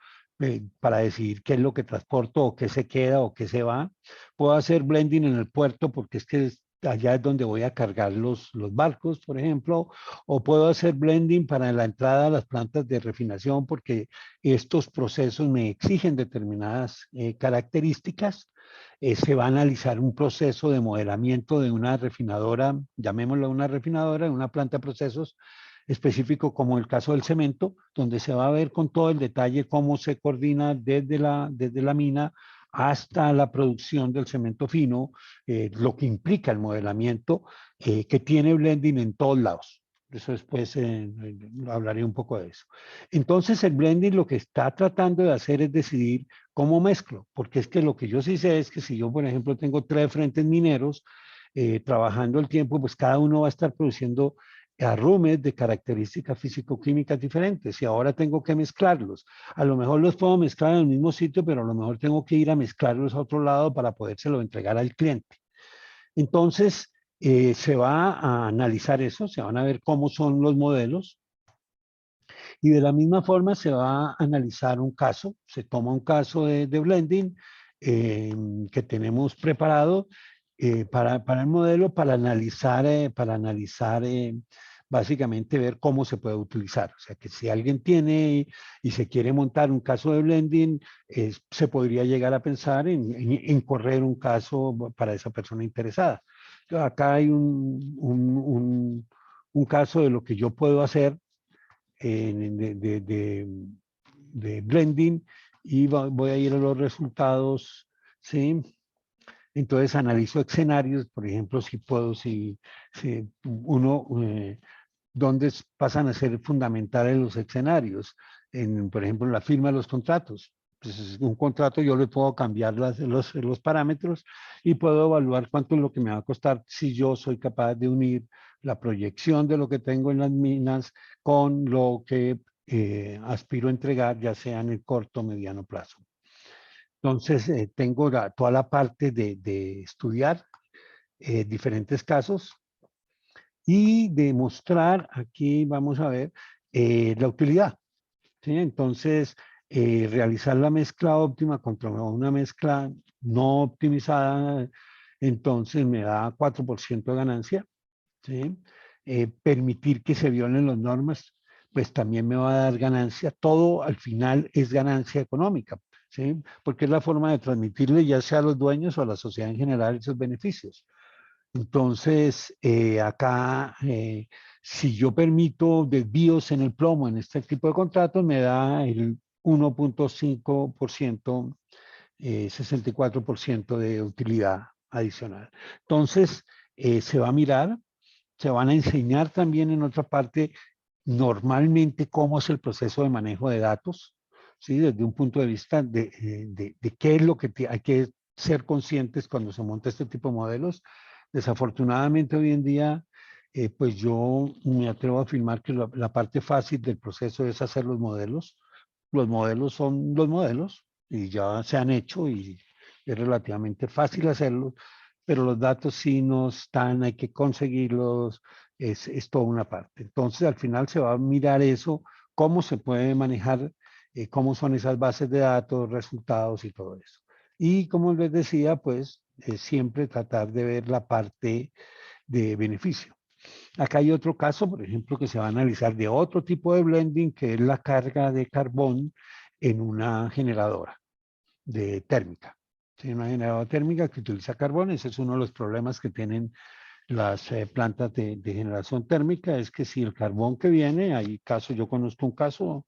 para decidir qué es lo que transporto o qué se queda o qué se va. Puedo hacer blending en el puerto porque es que allá es donde voy a cargar los barcos, por ejemplo, o puedo hacer blending para la entrada a las plantas de refinación porque estos procesos me exigen determinadas características. Se va a analizar un proceso de modelamiento de una refinadora, llamémoslo una refinadora, de una planta de procesos específico como el caso del cemento, donde se va a ver con todo el detalle cómo se coordina desde la mina hasta la producción del cemento fino, lo que implica el modelamiento, que tiene blending en todos lados. Eso después hablaré un poco de eso. Entonces el blending lo que está tratando de hacer es decidir cómo mezclo, porque es que lo que yo sí sé es que si yo, por ejemplo, tengo 3 frentes mineros trabajando el tiempo, pues cada uno va a estar produciendo arrumes de características físico-químicas diferentes y ahora tengo que mezclarlos. A lo mejor los puedo mezclar en el mismo sitio, pero a lo mejor tengo que ir a mezclarlos a otro lado para podérselo entregar al cliente. Entonces, se va a analizar eso, se van a ver cómo son los modelos y de la misma forma se va a analizar un caso, se toma un caso de blending que tenemos preparado para el modelo, para analizar básicamente ver cómo se puede utilizar. O sea, que si alguien tiene y se quiere montar un caso de blending, se podría llegar a pensar en correr un caso para esa persona interesada. Acá hay un caso de lo que yo puedo hacer de blending y voy a ir a los resultados, ¿sí? Entonces analizo escenarios, por ejemplo, si uno, ¿dónde pasan a ser fundamentales los escenarios? Por ejemplo, en la firma de los contratos. Pues un contrato yo le puedo cambiar los parámetros y puedo evaluar cuánto es lo que me va a costar si yo soy capaz de unir la proyección de lo que tengo en las minas con lo que aspiro a entregar, ya sea en el corto o mediano plazo. Entonces, tengo toda la parte de estudiar diferentes casos y de mostrar, aquí vamos a ver, la utilidad. ¿Sí? Entonces, realizar la mezcla óptima contra una mezcla no optimizada, entonces me da 4% de ganancia. ¿Sí? Permitir que se violen las normas, pues también me va a dar ganancia. Todo al final es ganancia económica, ¿sí? Porque es la forma de transmitirle ya sea a los dueños o a la sociedad en general esos beneficios. Entonces, acá, si yo permito desvíos en el plomo en este tipo de contratos, me da el 1.5%, 64% de utilidad adicional. Entonces, se va a mirar, se van a enseñar también en otra parte normalmente cómo es el proceso de manejo de datos, ¿sí? Desde un punto de vista de qué es lo que hay que ser conscientes cuando se monta este tipo de modelos. Desafortunadamente hoy en día, pues yo me atrevo a afirmar que la parte fácil del proceso es hacer los modelos. Los modelos son los modelos y ya se han hecho y es relativamente fácil hacerlos, pero los datos sí no están, hay que conseguirlos, es toda una parte. Entonces al final se va a mirar eso, cómo se puede manejar, cómo son esas bases de datos, resultados y todo eso. Y como les decía, pues siempre tratar de ver la parte de beneficio. Acá hay otro caso, por ejemplo, que se va a analizar de otro tipo de blending, que es la carga de carbón en una generadora de térmica. ¿Sí? Una generadora térmica que utiliza carbón, ese es uno de los problemas que tienen las plantas de generación térmica, es que si el carbón que viene, hay casos, yo conozco un caso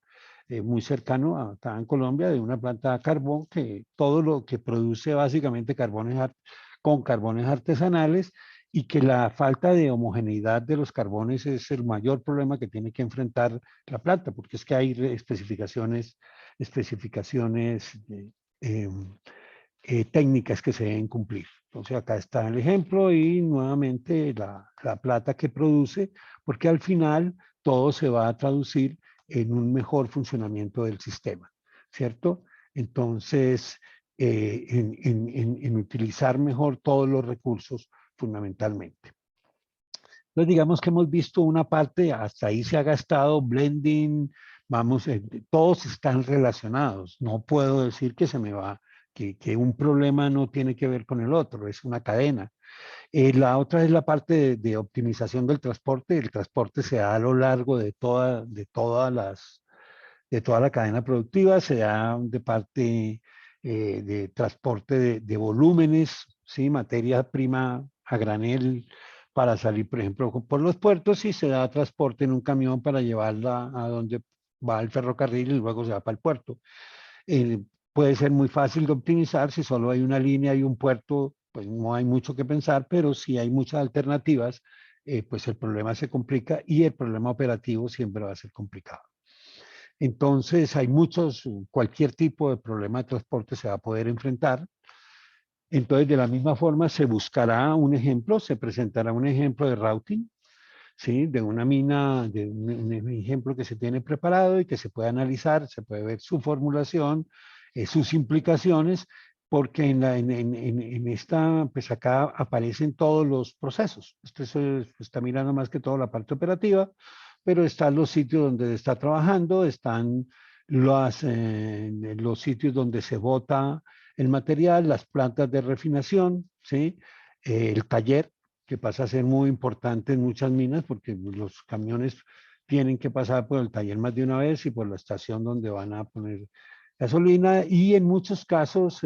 muy cercano acá en Colombia de una planta de carbón que todo lo que produce básicamente con carbones artesanales y que la falta de homogeneidad de los carbones es el mayor problema que tiene que enfrentar la planta, porque es que hay especificaciones eh, técnicas que se deben cumplir. Entonces acá está el ejemplo y nuevamente la plata que produce, porque al final todo se va a traducir en un mejor funcionamiento del sistema, ¿cierto? Entonces, en utilizar mejor todos los recursos fundamentalmente. Entonces, digamos que hemos visto una parte, hasta ahí se ha gastado blending, vamos, todos están relacionados. No puedo decir que se me va, que un problema no tiene que ver con el otro, es una cadena. La otra es la parte de optimización del transporte. El transporte se da a lo largo de toda la cadena productiva, se da de parte de transporte de volúmenes, ¿sí? Materia prima a granel para salir, por ejemplo, por los puertos y se da transporte en un camión para llevarla a donde va el ferrocarril y luego se va para el puerto. Eh, Puede ser muy fácil de optimizar si solo hay una línea y un puerto, pues no hay mucho que pensar, pero si hay muchas alternativas, pues el problema se complica y el problema operativo siempre va a ser complicado. Entonces, hay cualquier tipo de problema de transporte se va a poder enfrentar. Entonces, de la misma forma, se buscará un ejemplo, se presentará un ejemplo de routing, ¿sí? De una mina, de un ejemplo que se tiene preparado y que se puede analizar, se puede ver su formulación, sus implicaciones, porque en esta, pues acá aparecen todos los procesos. Usted está mirando más que todo la parte operativa, pero están los sitios donde está trabajando, están los sitios donde se bota el material, las plantas de refinación, ¿sí? El taller, que pasa a ser muy importante en muchas minas porque los camiones tienen que pasar por el taller más de una vez y por la estación donde van a poner gasolina y en muchos casos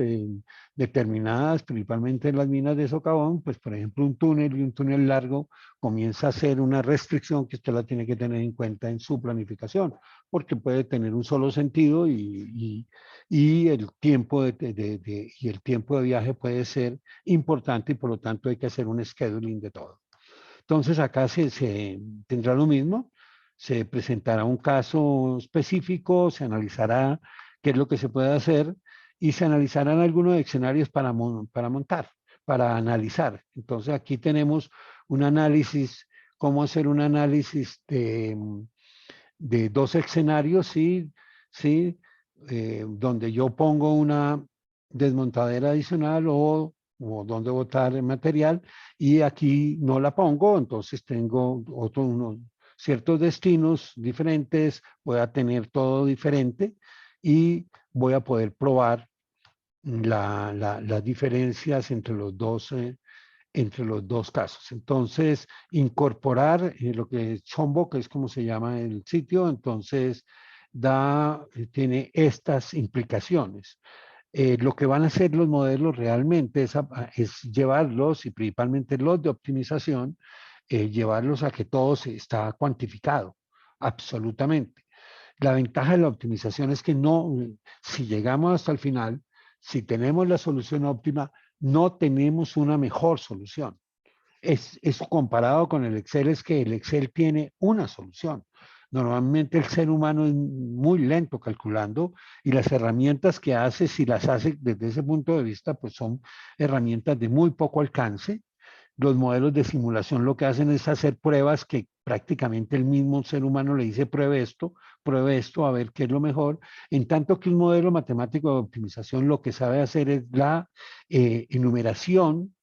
determinadas, principalmente en las minas de socavón, pues por ejemplo un túnel y un túnel largo comienza a ser una restricción que usted la tiene que tener en cuenta en su planificación, porque puede tener un solo sentido y el tiempo y el tiempo de viaje puede ser importante y por lo tanto hay que hacer un scheduling de todo. Entonces acá se tendrá lo mismo, se presentará un caso específico, se analizará qué es lo que se puede hacer y se analizarán algunos escenarios para montar, para analizar. Entonces aquí tenemos un análisis, cómo hacer un análisis de dos escenarios, sí, sí, donde yo pongo una desmontadera adicional o donde botar el material y aquí no la pongo, entonces tengo unos ciertos destinos diferentes, voy a tener todo diferente y voy a poder probar las diferencias entre los dos casos. Entonces, incorporar lo que es Chombo, que es como se llama el sitio, entonces tiene estas implicaciones. Lo que van a hacer los modelos realmente es llevarlos, y principalmente los de optimización, llevarlos a que todo se está cuantificado, absolutamente. La ventaja de la optimización es que no, si llegamos hasta el final, si tenemos la solución óptima, no tenemos una mejor solución. Eso comparado con el Excel es que el Excel tiene una solución. Normalmente el ser humano es muy lento calculando y las herramientas que hace, si las hace desde ese punto de vista, pues son herramientas de muy poco alcance. Los modelos de simulación lo que hacen es hacer pruebas que prácticamente el mismo ser humano le dice pruebe esto, a ver qué es lo mejor. En tanto que un modelo matemático de optimización lo que sabe hacer es la enumeración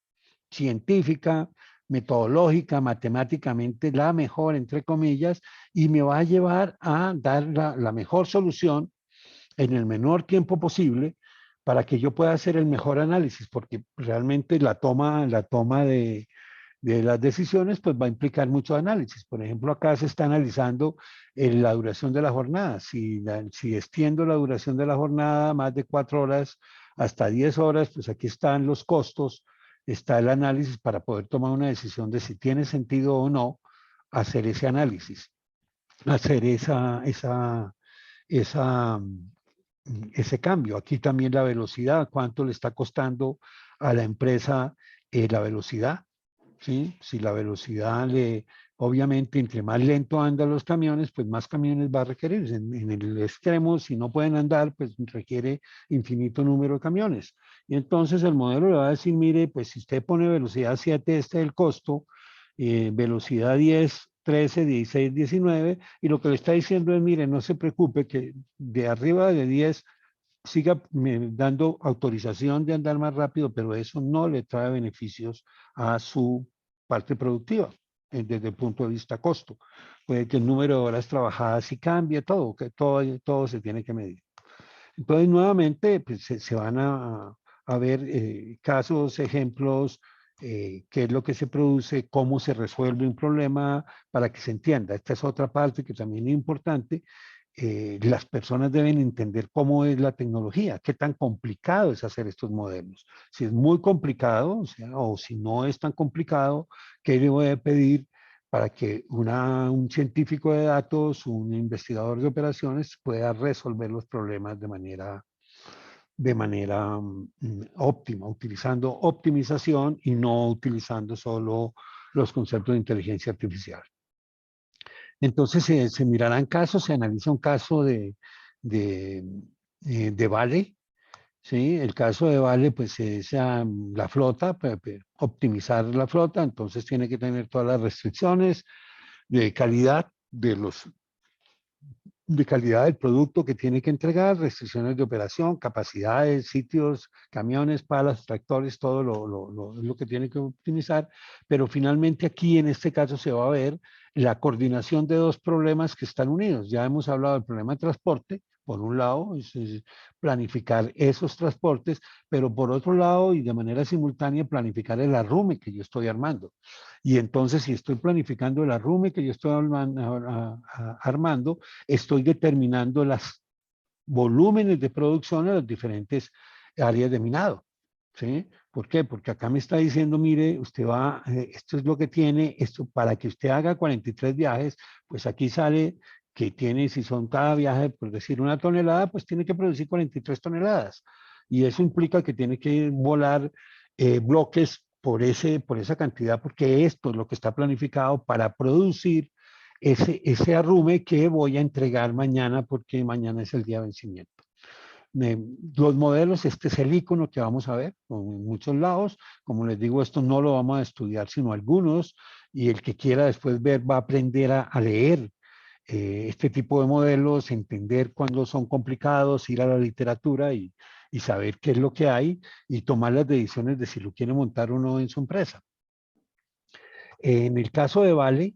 científica, metodológica, matemáticamente la mejor, entre comillas, y me va a llevar a dar la mejor solución en el menor tiempo posible para que yo pueda hacer el mejor análisis, porque realmente la toma de las decisiones, pues va a implicar mucho análisis. Por ejemplo, acá se está analizando la duración de la jornada. Si extiendo la duración de la jornada más de 4 horas hasta 10 horas, pues aquí están los costos, está el análisis para poder tomar una decisión de si tiene sentido o no hacer ese análisis, hacer esa, ese cambio. Aquí también la velocidad, cuánto le está costando a la empresa la velocidad, ¿sí? Si la velocidad obviamente, entre más lento andan los camiones, pues más camiones va a requerir. En el extremo, si no pueden andar, pues requiere infinito número de camiones. Y entonces el modelo le va a decir, mire, pues si usted pone velocidad 7, este es el costo, velocidad 10, 13, 16, 19, y lo que le está diciendo es, mire, no se preocupe que de arriba de 10 siga dando autorización de andar más rápido, pero eso no le trae beneficios a su parte productiva desde el punto de vista costo. Puede que el número de horas trabajadas sí cambie, todo, que todo se tiene que medir. Entonces, nuevamente, pues, se van a ver casos, ejemplos, qué es lo que se produce, cómo se resuelve un problema para que se entienda. Esta es otra parte que también es importante. Las personas deben entender cómo es la tecnología, qué tan complicado es hacer estos modelos. Si es muy complicado, o si no es tan complicado, ¿qué le voy a pedir para que un científico de datos, un investigador de operaciones pueda resolver los problemas de manera óptima, utilizando optimización y no utilizando solo los conceptos de inteligencia artificial? Entonces se mirarán casos, se analiza un caso de, de Vale, ¿sí? El caso de Vale, pues es la flota, optimizar la flota, entonces tiene que tener todas las restricciones de calidad de calidad del producto que tiene que entregar, restricciones de operación, capacidades, sitios, camiones, palas, tractores, todo lo que tiene que optimizar, pero finalmente aquí en este caso se va a ver la coordinación de dos problemas que están unidos. Ya hemos hablado del problema de transporte, por un lado, es planificar esos transportes, pero por otro lado y de manera simultánea planificar el arrume que yo estoy armando. Y entonces, si estoy planificando el arrume que yo estoy armando, estoy determinando los volúmenes de producción en las diferentes áreas de minado. ¿Sí? ¿Por qué? Porque acá me está diciendo, mire, usted va, esto es lo que tiene, esto para que usted haga 43 viajes, pues aquí sale que tiene, si son cada viaje, por decir 1 tonelada, pues tiene que producir 43 toneladas. Y eso implica que tiene que volar bloques por esa cantidad, porque esto es lo que está planificado para producir ese arrume que voy a entregar mañana, porque mañana es el día de vencimiento. Los modelos, este es el icono que vamos a ver en muchos lados. Como les digo, esto no lo vamos a estudiar, sino algunos, y el que quiera después ver va a aprender a leer este tipo de modelos, entender cuándo son complicados, ir a la literatura y saber qué es lo que hay y tomar las decisiones de si lo quiere montar o no en su empresa. En el caso de Vale,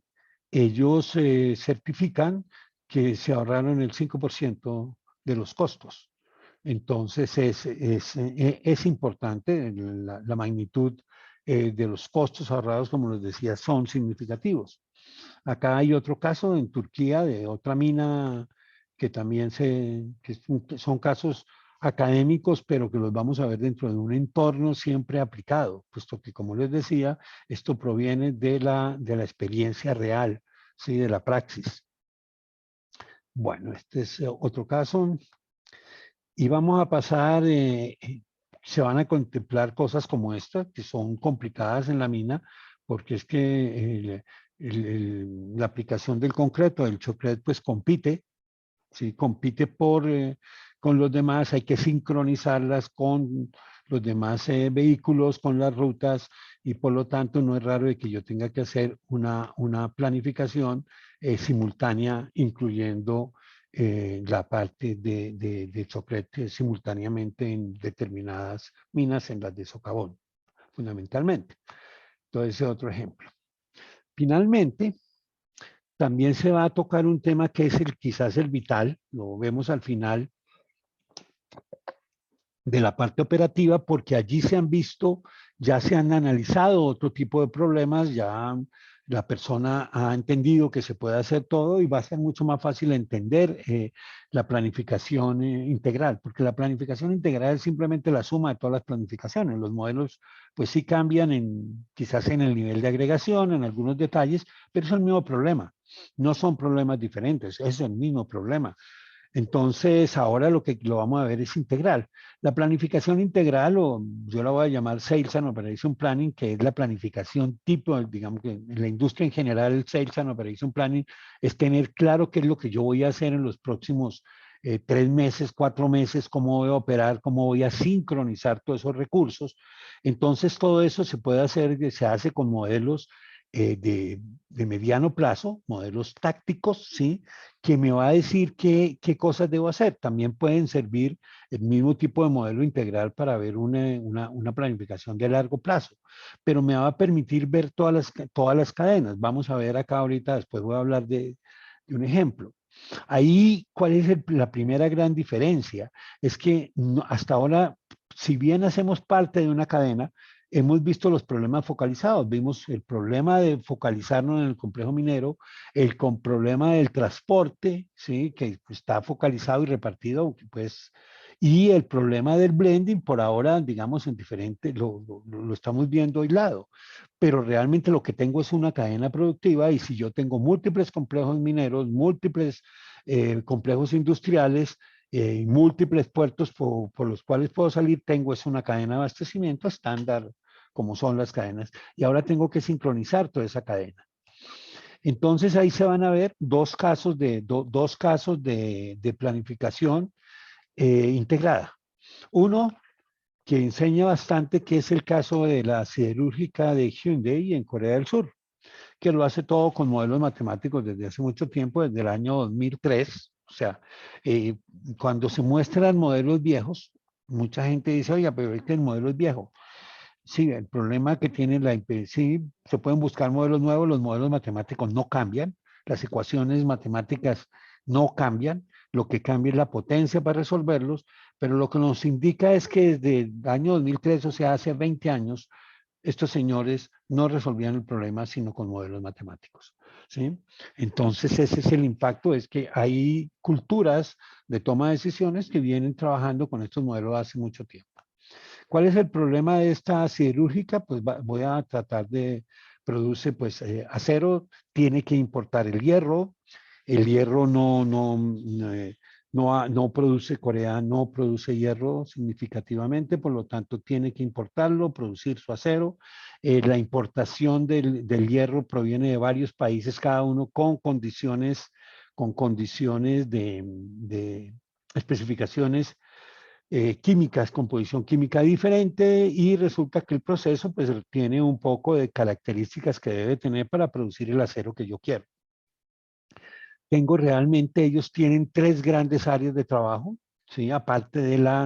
ellos certifican que se ahorraron el 5% de los costos. Entonces es importante, la magnitud de los costos ahorrados, como les decía, son significativos. Acá hay otro caso en Turquía de otra mina que también que son casos académicos, pero que los vamos a ver dentro de un entorno siempre aplicado, puesto que, como les decía, esto proviene de la experiencia real, ¿sí? De la praxis. Bueno, este es otro caso. Y vamos a pasar, se van a contemplar cosas como esta, que son complicadas en la mina, porque es que la aplicación del concreto, del choclet, pues compite, ¿sí? Compite con los demás, hay que sincronizarlas con los demás vehículos, con las rutas, y por lo tanto no es raro de que yo tenga que hacer una planificación simultánea, incluyendo la parte de choclet simultáneamente en determinadas minas, en las de socavón, fundamentalmente. Entonces, ese es otro ejemplo. Finalmente, también se va a tocar un tema que es quizás el vital, lo vemos al final, de la parte operativa, porque allí se han visto, ya se han analizado otro tipo de problemas, ya la persona ha entendido que se puede hacer todo y va a ser mucho más fácil entender la planificación integral, porque la planificación integral es simplemente la suma de todas las planificaciones. Los modelos pues sí cambian quizás en el nivel de agregación, en algunos detalles, pero es el mismo problema. No son problemas diferentes, es el mismo problema. Entonces, ahora lo que lo vamos a ver es integral. La planificación integral, o yo la voy a llamar Sales and Operation Planning, que es la planificación tipo, digamos que en la industria en general, el Sales and Operation Planning es tener claro qué es lo que yo voy a hacer en los próximos 3 meses, 4 meses, cómo voy a operar, cómo voy a sincronizar todos esos recursos. Entonces, todo eso se puede hacer, se hace con modelos de mediano plazo, modelos tácticos, ¿sí? Que me va a decir qué cosas debo hacer. También pueden servir el mismo tipo de modelo integral para ver una planificación de largo plazo, pero me va a permitir ver todas las cadenas. Vamos a ver acá ahorita, después voy a hablar de un ejemplo. Ahí, ¿cuál es la primera gran diferencia? Es que hasta ahora, si bien hacemos parte de una cadena, hemos visto los problemas focalizados. Vimos el problema de focalizarnos en el complejo minero, problema del transporte, ¿sí? Que está focalizado y repartido, pues, y el problema del blending, por ahora, digamos, en diferente, lo estamos viendo aislado. Pero realmente lo que tengo es una cadena productiva y si yo tengo múltiples complejos mineros, múltiples complejos industriales, múltiples puertos por los cuales puedo salir, tengo es una cadena de abastecimiento estándar, como son las cadenas, y ahora tengo que sincronizar toda esa cadena. Entonces ahí se van a ver dos casos de planificación integrada. Uno que enseña bastante, que es el caso de la siderúrgica de Hyundai en Corea del Sur, que lo hace todo con modelos matemáticos desde hace mucho tiempo, desde el año 2003. O sea, eh, cuando se muestran modelos viejos, mucha gente dice, oiga, pero este el modelo es viejo. Sí, el problema que tiene sí, se pueden buscar modelos nuevos, los modelos matemáticos no cambian, las ecuaciones matemáticas no cambian, lo que cambia es la potencia para resolverlos, pero lo que nos indica es que desde el año 2003, o sea, hace 20 años, estos señores no resolvían el problema sino con modelos matemáticos, ¿sí? Entonces ese es el impacto, es que hay culturas de toma de decisiones que vienen trabajando con estos modelos hace mucho tiempo. ¿Cuál es el problema de esta siderúrgica? Pues voy a tratar produce pues acero, tiene que importar el hierro no produce, Corea no produce hierro significativamente, por lo tanto tiene que importarlo, producir su acero. La importación del hierro proviene de varios países, cada uno con condiciones de especificaciones químicas, composición química diferente y resulta que el proceso pues tiene un poco de características que debe tener para producir el acero que yo quiero. Ellos tienen tres grandes áreas de trabajo, ¿sí? Aparte de la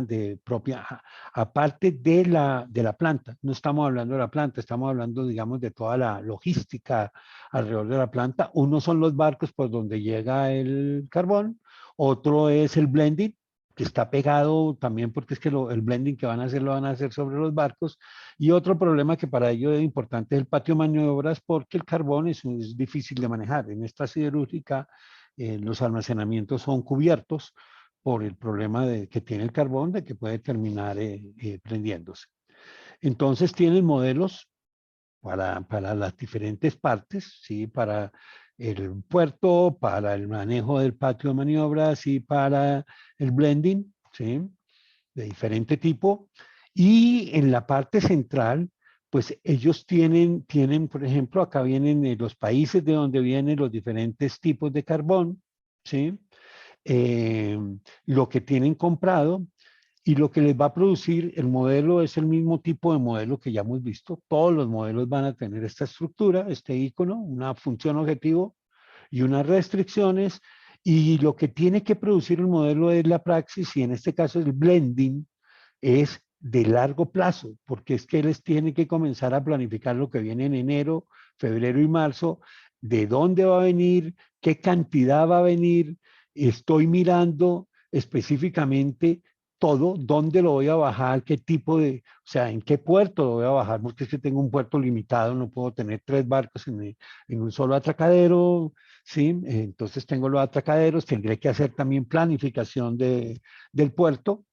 planta. No estamos hablando de la planta, estamos hablando, digamos, de toda la logística alrededor de la planta. Uno son los barcos por donde llega el carbón, otro es el blending, que está pegado también porque es que el blending que van a hacer lo van a hacer sobre los barcos. Y otro problema que para ello es importante es el patio de maniobras porque el carbón es difícil de manejar. En esta siderúrgica los almacenamientos son cubiertos por el problema que tiene el carbón de que puede terminar prendiéndose. Entonces tienen modelos para las diferentes partes, ¿sí? Para el puerto, para el manejo del patio de maniobras y para el blending, ¿sí? De diferente tipo. Y en la parte central, pues ellos tienen, por ejemplo, acá vienen los países de donde vienen los diferentes tipos de carbón, ¿sí? Eh, lo que tienen comprado y lo que les va a producir el modelo es el mismo tipo de modelo que ya hemos visto. Todos los modelos van a tener esta estructura, este icono, una función objetivo y unas restricciones. Y lo que tiene que producir el modelo es la praxis y en este caso el blending es de largo plazo, porque es que les tiene que comenzar a planificar lo que viene en enero, febrero y marzo, de dónde va a venir, qué cantidad va a venir. Estoy mirando específicamente todo, dónde lo voy a bajar, qué tipo de, o sea, en qué puerto lo voy a bajar, porque es que tengo un puerto limitado, no puedo tener 3 barcos en un solo atracadero, ¿sí? Entonces tengo los atracaderos, tendré que hacer también planificación del puerto,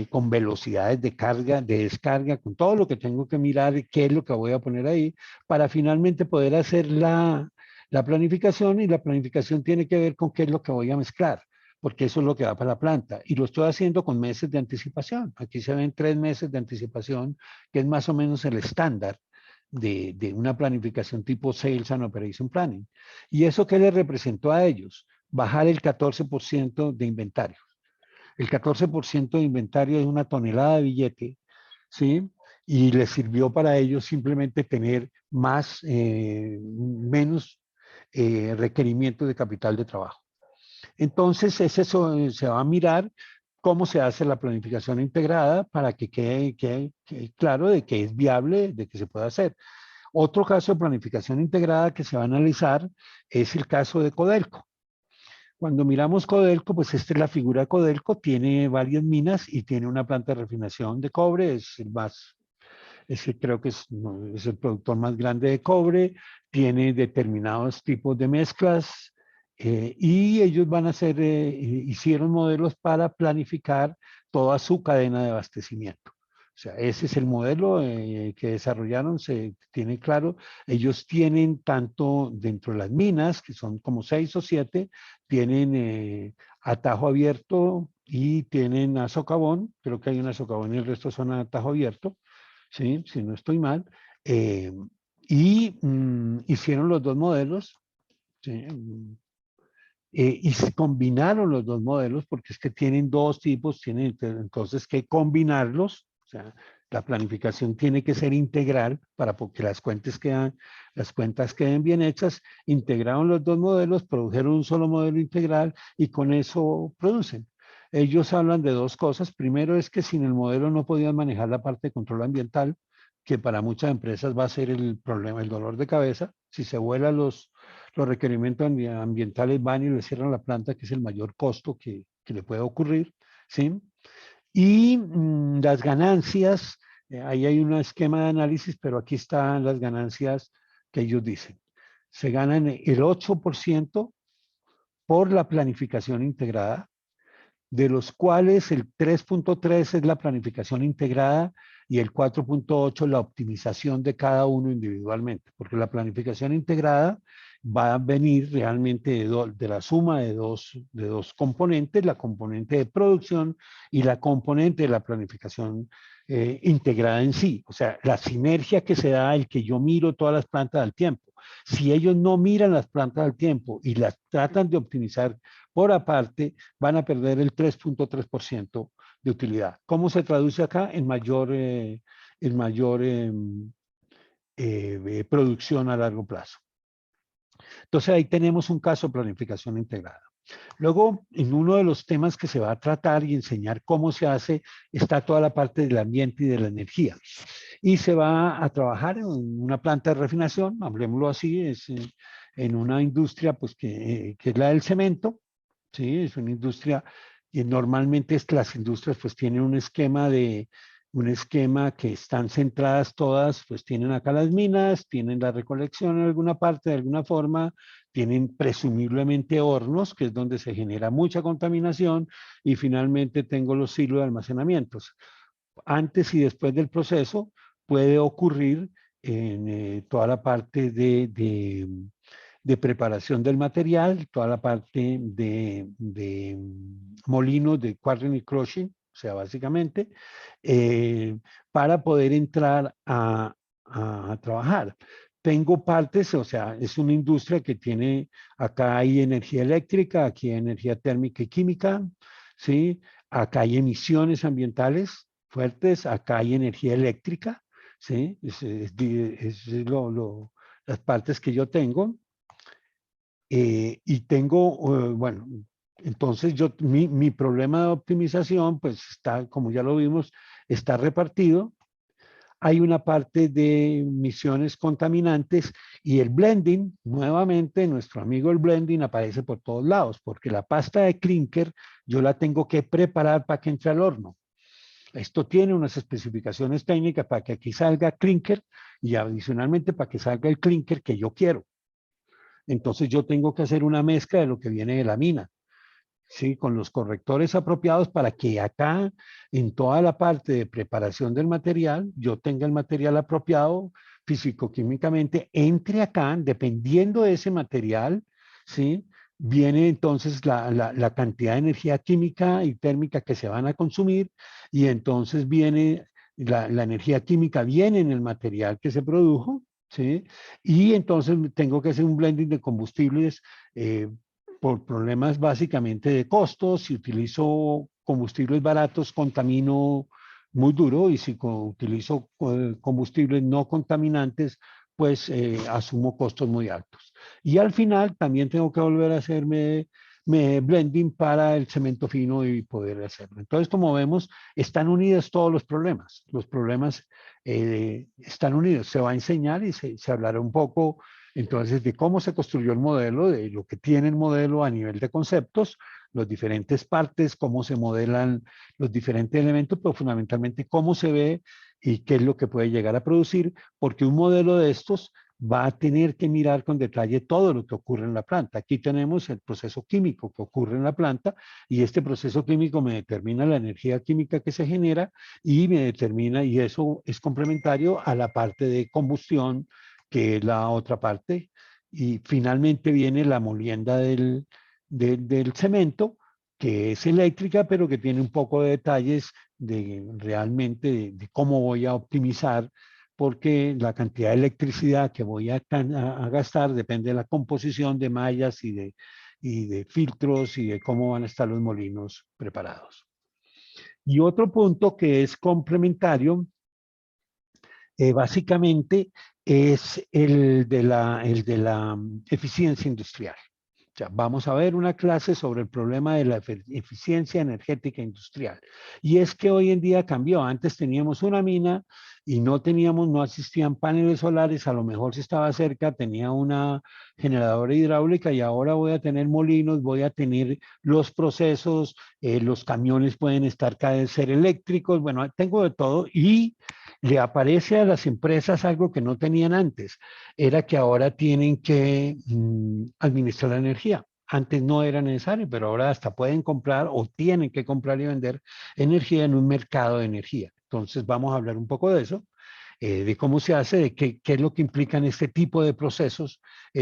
con velocidades de carga, de descarga, con todo lo que tengo que mirar, qué es lo que voy a poner ahí, para finalmente poder hacer la planificación, y la planificación tiene que ver con qué es lo que voy a mezclar, porque eso es lo que va para la planta. Y lo estoy haciendo con meses de anticipación. Aquí se ven 3 meses de anticipación, que es más o menos el estándar de una planificación tipo Sales and Operation Planning. ¿Y eso qué les representó a ellos? Bajar el 14% de inventario. El 14% de inventario es una tonelada de billete, ¿sí? Y les sirvió para ellos simplemente tener menos requerimientos de capital de trabajo. Entonces, se va a mirar cómo se hace la planificación integrada para que quede claro de que es viable, de que se puede hacer. Otro caso de planificación integrada que se va a analizar es el caso de Codelco. Cuando miramos Codelco, pues esta es la figura de Codelco, tiene varias minas y tiene una planta de refinación de cobre, creo que es el productor más grande de cobre, tiene determinados tipos de mezclas, y ellos hicieron modelos para planificar toda su cadena de abastecimiento. O sea, ese es el modelo que desarrollaron, se tiene claro. Ellos tienen tanto dentro de las minas, que son como 6 o 7, tienen atajo abierto y tienen a socavón, creo que hay una socavón y el resto son a atajo abierto, ¿sí? Si no estoy mal, eh, y hicieron los dos modelos, ¿sí? Y se combinaron los dos modelos, porque es que tienen dos tipos, tienen entonces que combinarlos, o sea, la planificación tiene que ser integral para que las cuentas queden bien hechas. Integraron los dos modelos, produjeron un solo modelo integral y con eso producen. Ellos hablan de dos cosas. Primero es que sin el modelo no podían manejar la parte de control ambiental, que para muchas empresas va a ser el problema, el dolor de cabeza. Si se vuelan los requerimientos ambientales, van y le cierran la planta, que es el mayor costo que le puede ocurrir, ¿sí? Y las ganancias, ahí hay un esquema de análisis, pero aquí están las ganancias que ellos dicen. Se ganan el 8% por la planificación integrada, de los cuales el 3.3 es la planificación integrada y el 4.8 la optimización de cada uno individualmente, porque la planificación integrada va a venir realmente de la suma de dos componentes, la componente de producción y la componente de la planificación integrada en sí. O sea, la sinergia que se da, el que yo miro todas las plantas al tiempo. Si ellos no miran las plantas al tiempo y las tratan de optimizar por aparte, van a perder el 3.3% de utilidad. ¿Cómo se traduce acá? En mayor producción a largo plazo. Entonces ahí tenemos un caso de planificación integrada. Luego, en uno de los temas que se va a tratar y enseñar cómo se hace, está toda la parte del ambiente y de la energía. Y se va a trabajar en una planta de refinación, hablemoslo así, en una industria pues, que es la del cemento, ¿sí? Es una industria, y normalmente las industrias pues tienen un esquema que están centradas todas, pues tienen acá las minas, tienen la recolección en alguna parte, de alguna forma, tienen presumiblemente hornos, que es donde se genera mucha contaminación, y finalmente tengo los silos de almacenamientos. Antes y después del proceso puede ocurrir en toda la parte de preparación del material, toda la parte de molinos de quarrying y crushing, o sea, básicamente, para poder entrar a trabajar. Tengo partes, o sea, es una industria que tiene, acá hay energía eléctrica, aquí hay energía térmica y química, ¿sí? Acá hay emisiones ambientales fuertes, acá hay energía eléctrica, ¿sí? Las partes que yo tengo. Y tengo, bueno, entonces mi problema de optimización, pues está, como ya lo vimos, está repartido. Hay una parte de emisiones contaminantes y el blending, nuevamente, nuestro amigo el blending aparece por todos lados, porque la pasta de clinker yo la tengo que preparar para que entre al horno. Esto tiene unas especificaciones técnicas para que aquí salga clinker y adicionalmente para que salga el clinker que yo quiero. Entonces yo tengo que hacer una mezcla de lo que viene de la mina, ¿sí? Con los correctores apropiados para que acá, en toda la parte de preparación del material, yo tenga el material apropiado físico-químicamente, entre acá, dependiendo de ese material, ¿sí? Viene entonces la cantidad de energía química y térmica que se van a consumir y entonces viene la energía química viene en el material que se produjo, ¿sí? Y entonces tengo que hacer un blending de combustibles por problemas básicamente de costos. Si utilizo combustibles baratos, contamino muy duro y si utilizo combustibles no contaminantes, pues asumo costos muy altos. Y al final también tengo que volver a hacerme blending para el cemento fino y poder hacerlo. Entonces, como vemos, están unidos todos los problemas. Los problemas están unidos. Se va a enseñar y se hablará un poco entonces de cómo se construyó el modelo, de lo que tiene el modelo a nivel de conceptos, las diferentes partes, cómo se modelan los diferentes elementos, pero fundamentalmente cómo se ve y qué es lo que puede llegar a producir, porque un modelo de estos va a tener que mirar con detalle todo lo que ocurre en la planta. Aquí tenemos el proceso químico que ocurre en la planta y este proceso químico me determina la energía química que se genera y me determina, y eso es complementario a la parte de combustión, que es la otra parte. Y finalmente viene la molienda del cemento, que es eléctrica, pero que tiene un poco de detalles de realmente de cómo voy a optimizar porque la cantidad de electricidad que voy a gastar depende de la composición de mallas y de filtros y de cómo van a estar los molinos preparados. Y otro punto que es complementario, básicamente, es el de la eficiencia industrial. Ya, vamos a ver una clase sobre el problema de la eficiencia energética industrial. Y es que hoy en día cambió. Antes teníamos una mina y no existían paneles solares, a lo mejor si estaba cerca tenía una generadora hidráulica y ahora voy a tener molinos, voy a tener los procesos, los camiones pueden estar cada vez ser eléctricos, bueno, tengo de todo y le aparece a las empresas algo que no tenían antes, era que ahora tienen que administrar la energía. Antes no era necesario, pero ahora hasta pueden comprar o tienen que comprar y vender energía en un mercado de energía. Entonces vamos a hablar un poco de eso, de cómo se hace, de qué es lo que implican este tipo de procesos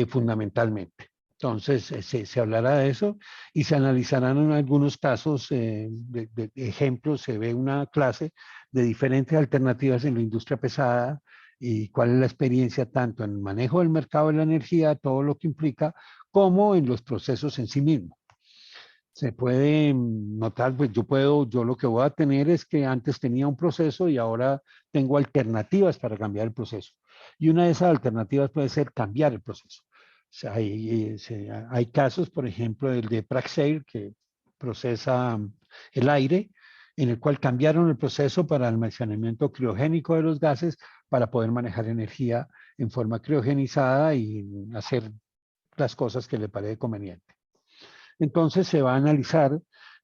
fundamentalmente. Entonces se hablará de eso y se analizarán en algunos casos de ejemplos, se ve una clase de diferentes alternativas en la industria pesada y cuál es la experiencia tanto en el manejo del mercado de la energía, todo lo que implica, como en los procesos en sí mismos. Se puede notar, pues yo lo que voy a tener es que antes tenía un proceso y ahora tengo alternativas para cambiar el proceso. Y una de esas alternativas puede ser cambiar el proceso. O sea, hay casos, por ejemplo, el de Praxair, que procesa el aire, en el cual cambiaron el proceso para almacenamiento criogénico de los gases para poder manejar energía en forma criogenizada y hacer las cosas que le parece conveniente. Entonces se va a analizar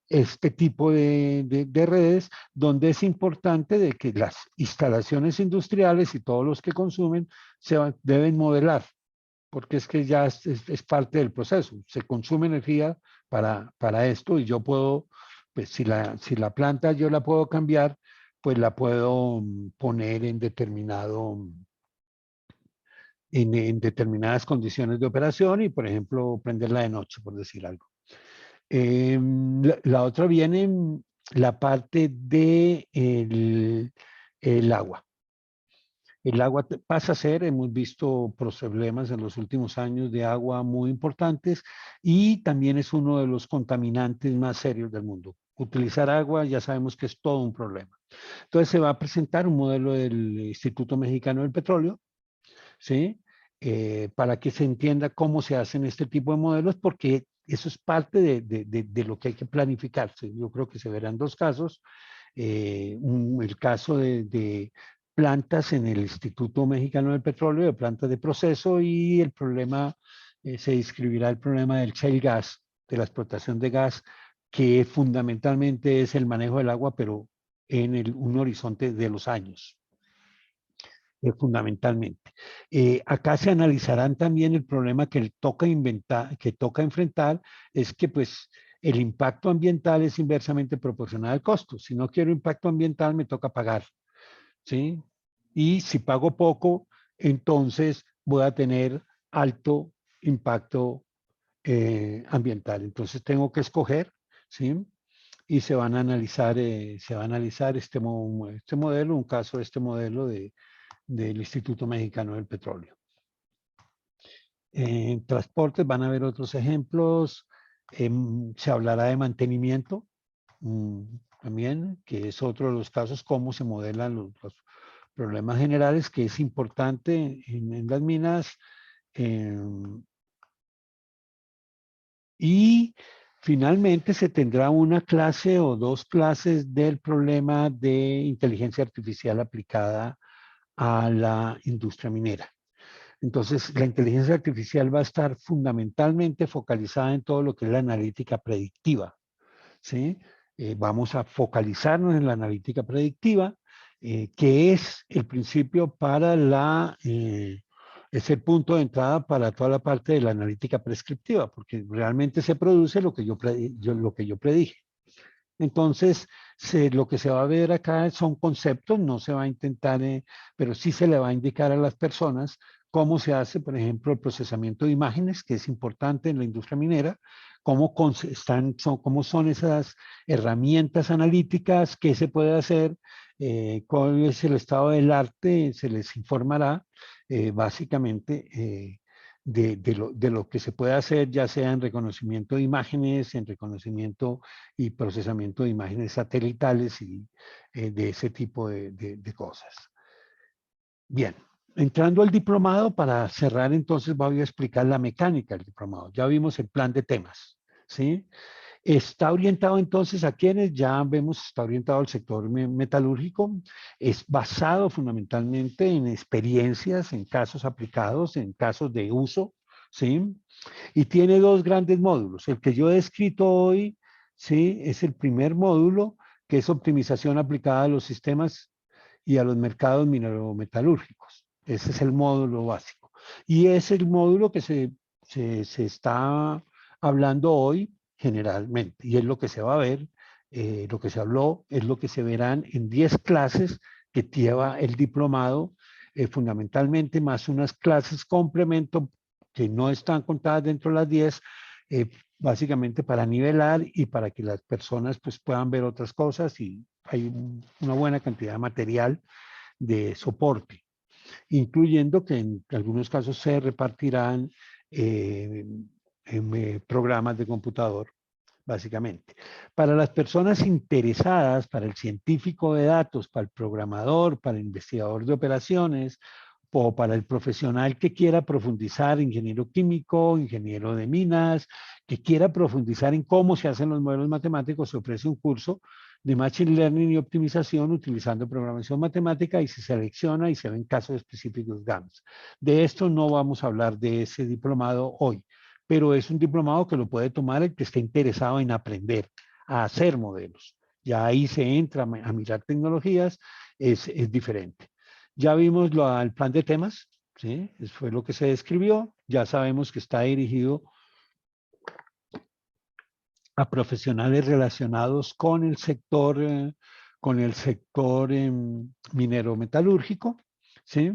este tipo de redes donde es importante de que las instalaciones industriales y todos los que consumen deben modelar, porque es que ya es parte del proceso. Se consume energía para esto y yo puedo, pues si la planta yo la puedo cambiar, pues la puedo poner en determinadas condiciones de operación y, por ejemplo, prenderla de noche, por decir algo. La otra viene la parte de el agua. El agua pasa a ser, hemos visto problemas en los últimos años de agua muy importantes y también es uno de los contaminantes más serios del mundo. Utilizar agua ya sabemos que es todo un problema. Entonces se va a presentar un modelo del Instituto Mexicano del Petróleo, ¿sí? Para que se entienda cómo se hacen este tipo de modelos, porque eso es parte de lo que hay que planificarse. Yo creo que se verán dos casos. El caso de plantas en el Instituto Mexicano del Petróleo, de plantas de proceso, y el problema, se describirá el problema del shale gas, de la explotación de gas, que fundamentalmente es el manejo del agua, pero en un horizonte de los años, fundamentalmente. Acá se analizarán también el problema que toca enfrentar, es que pues el impacto ambiental es inversamente proporcional al costo. Si no quiero impacto ambiental, me toca pagar, ¿sí? Y si pago poco, entonces voy a tener alto impacto ambiental. Entonces tengo que escoger, ¿sí? Y se va a analizar este modelo, un caso de este modelo del Instituto Mexicano del Petróleo. En transportes van a haber otros ejemplos. Se hablará de mantenimiento también, que es otro de los casos, cómo se modelan los problemas generales, que es importante en las minas. Y finalmente se tendrá una clase o dos clases del problema de inteligencia artificial aplicada a la industria minera. Entonces, la inteligencia artificial va a estar fundamentalmente focalizada en todo lo que es la analítica predictiva, ¿sí? Vamos a focalizarnos en la analítica predictiva, que es el principio para es el punto de entrada para toda la parte de la analítica prescriptiva, porque realmente se produce lo que lo que yo predije. Entonces, lo que se va a ver acá son conceptos, no se va a intentar, pero sí se le va a indicar a las personas cómo se hace, por ejemplo, el procesamiento de imágenes, que es importante en la industria minera, cómo son esas herramientas analíticas, qué se puede hacer, cuál es el estado del arte, se les informará básicamente de lo que se puede hacer, ya sea en reconocimiento de imágenes, en reconocimiento y procesamiento de imágenes satelitales y de ese tipo de cosas. Bien, entrando al diplomado, para cerrar entonces voy a explicar la mecánica del diplomado. Ya vimos el plan de temas, ¿sí? Está orientado entonces a quienes ya vemos, está orientado al sector metalúrgico, es basado fundamentalmente en experiencias, en casos aplicados, en casos de uso, ¿sí? Y tiene dos grandes módulos. El que yo he descrito hoy, ¿sí? Es el primer módulo, que es optimización aplicada a los sistemas y a los mercados minero-metalúrgicos. Ese es el módulo básico. Y es el módulo que se está hablando hoy generalmente. Y es lo que se va a ver, lo que se habló, es lo que se verán en 10 clases que lleva el diplomado, fundamentalmente más unas clases complemento que no están contadas dentro de las 10, básicamente para nivelar y para que las personas pues, puedan ver otras cosas y hay una buena cantidad de material de soporte, incluyendo que en algunos casos se repartirán en programas de computador, básicamente. Para las personas interesadas, para el científico de datos, para el programador, para el investigador de operaciones, o para el profesional que quiera profundizar, ingeniero químico, ingeniero de minas, que quiera profundizar en cómo se hacen los modelos matemáticos, se ofrece un curso de Machine Learning y optimización utilizando programación matemática y se selecciona y se ven casos específicos GAMS. De esto no vamos a hablar de ese diplomado hoy, pero es un diplomado que lo puede tomar el que esté interesado en aprender a hacer modelos. Ya ahí se entra a mirar tecnologías, es diferente. Ya vimos el plan de temas, ¿sí? Eso fue lo que se describió. Ya sabemos que está dirigido a profesionales relacionados con el sector minero metalúrgico, ¿sí?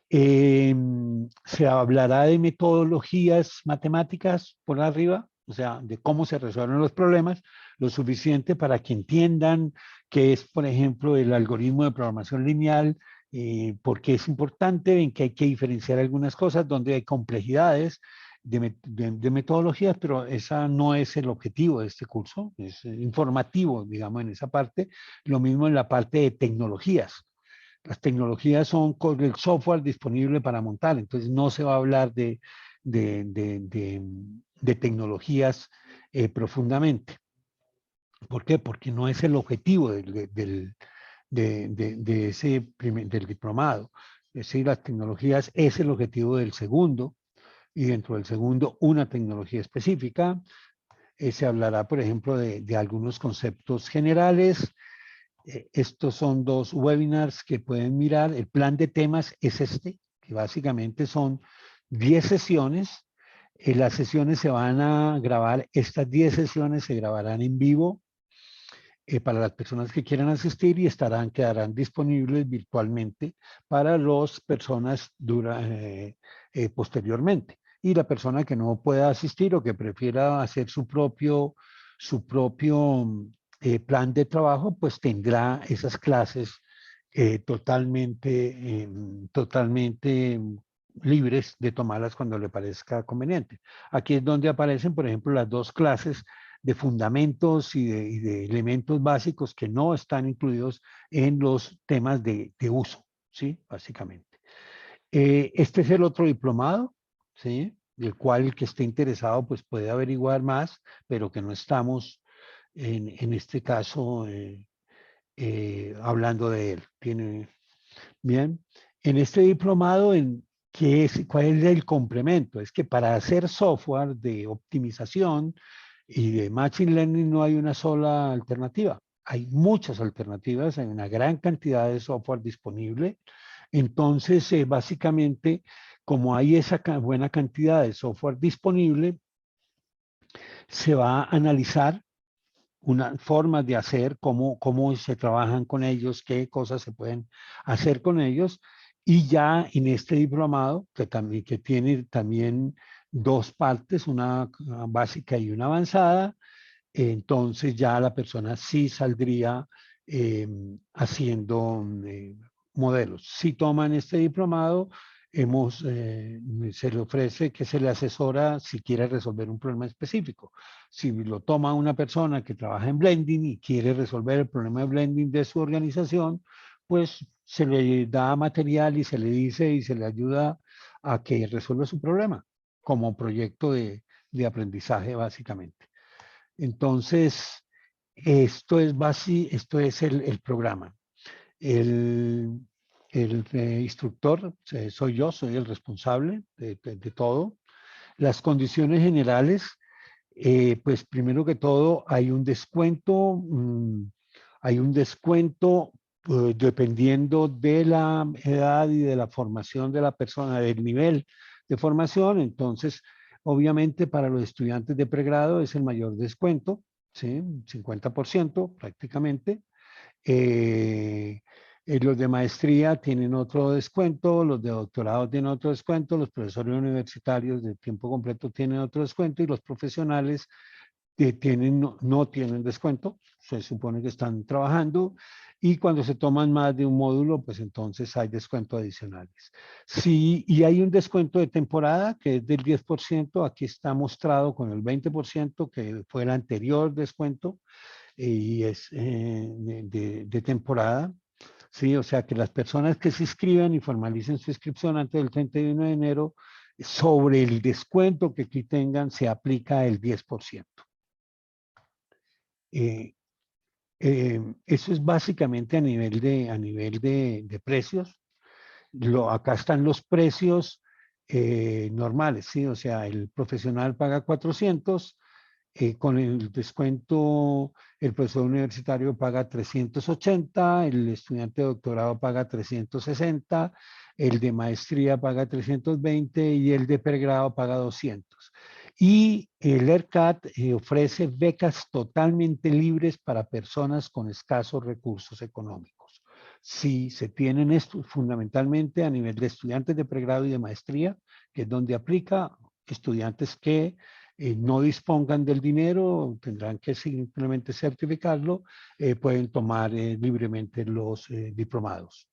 Se hablará de metodologías matemáticas por arriba, o sea, de cómo se resuelven los problemas, lo suficiente para que entiendan qué es, por ejemplo, el algoritmo de programación lineal, por qué es importante, en que hay que diferenciar algunas cosas, donde hay complejidades de metodologías, pero esa no es el objetivo de este curso, es informativo, digamos, en esa parte. Lo mismo en la parte de tecnologías. Las tecnologías son con el software disponible para montar, entonces no se va a hablar de tecnologías profundamente. ¿Por qué? Porque no es el objetivo del diplomado. Es decir, las tecnologías es el objetivo del segundo, y dentro del segundo una tecnología específica. Se hablará, por ejemplo, de algunos conceptos generales, Estos son 2 webinars que pueden mirar. El plan de temas es este, que básicamente son 10 sesiones. Las sesiones se van a grabar, estas 10 sesiones se grabarán en vivo para las personas que quieran asistir y quedarán disponibles virtualmente para las personas posteriormente. Y la persona que no pueda asistir o que prefiera hacer su propio plan de trabajo, pues tendrá esas clases totalmente libres de tomarlas cuando le parezca conveniente. Aquí es donde aparecen, por ejemplo, las 2 clases de fundamentos y de elementos básicos que no están incluidos en los temas de uso, ¿sí? Básicamente. Este es el otro diplomado, ¿sí? Del cual el que esté interesado pues puede averiguar más, pero que no estamos en este caso hablando de él. Bien, en este diplomado, ¿cuál es el complemento? Es que para hacer software de optimización y de Machine Learning no hay una sola alternativa. Hay muchas alternativas, hay una gran cantidad de software disponible. Entonces, básicamente, como hay esa buena cantidad de software disponible, se va a analizar una forma de hacer, cómo se trabajan con ellos, qué cosas se pueden hacer con ellos. Y ya en este diplomado, que tiene también 2 partes, una básica y una avanzada, entonces ya la persona sí saldría eh, haciendo modelos. Si toman este diplomado, se le ofrece que se le asesora si quiere resolver un problema específico. Si lo toma una persona que trabaja en blending y quiere resolver el problema de blending de su organización, pues se le da material y se le dice y se le ayuda a que resuelva su problema como proyecto de aprendizaje básicamente. Entonces, esto es el programa. El, el instructor soy yo, soy el responsable de todo. Las condiciones generales, pues primero que todo hay un descuento dependiendo de la edad y de la formación de la persona, del nivel de formación. Entonces, obviamente para los estudiantes de pregrado es el mayor descuento, ¿sí? 50% prácticamente. Eh, los de maestría tienen otro descuento, los de doctorado tienen otro descuento, los profesores universitarios de tiempo completo tienen otro descuento y los profesionales no tienen descuento, se supone que están trabajando y cuando se toman más de un módulo, pues entonces hay descuentos adicionales. Sí, y hay un descuento de temporada que es del 10%, aquí está mostrado con el 20% que fue el anterior descuento y es de temporada. Sí, o sea que las personas que se inscriban y formalicen su inscripción antes del 31 de enero, sobre el descuento que aquí tengan, se aplica el 10%. Eh, Eso es básicamente a nivel de precios. Acá están los precios normales, ¿sí? O sea, el profesional paga 400, con el descuento, el profesor universitario paga 380, el estudiante de doctorado paga 360, el de maestría paga 320 y el de pregrado paga 200. Y el ERCAT ofrece becas totalmente libres para personas con escasos recursos económicos. Si se tienen esto fundamentalmente a nivel de estudiantes de pregrado y de maestría, que es donde aplica, estudiantes que no dispongan del dinero, tendrán que simplemente certificarlo, pueden tomar libremente los diplomados.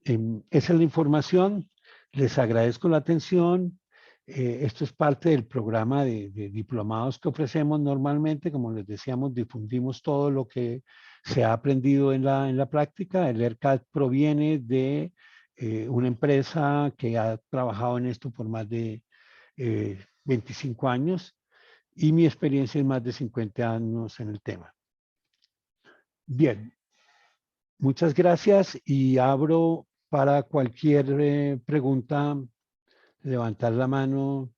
Esa es la información. Les agradezco la atención. Esto es parte del programa de diplomados que ofrecemos normalmente. Como les decíamos, difundimos todo lo que se ha aprendido en la práctica. El ERCAT proviene de una empresa que ha trabajado en esto por más de 25 años y mi experiencia es más de 50 años en el tema. Bien, muchas gracias y abro para cualquier pregunta, levantar la mano.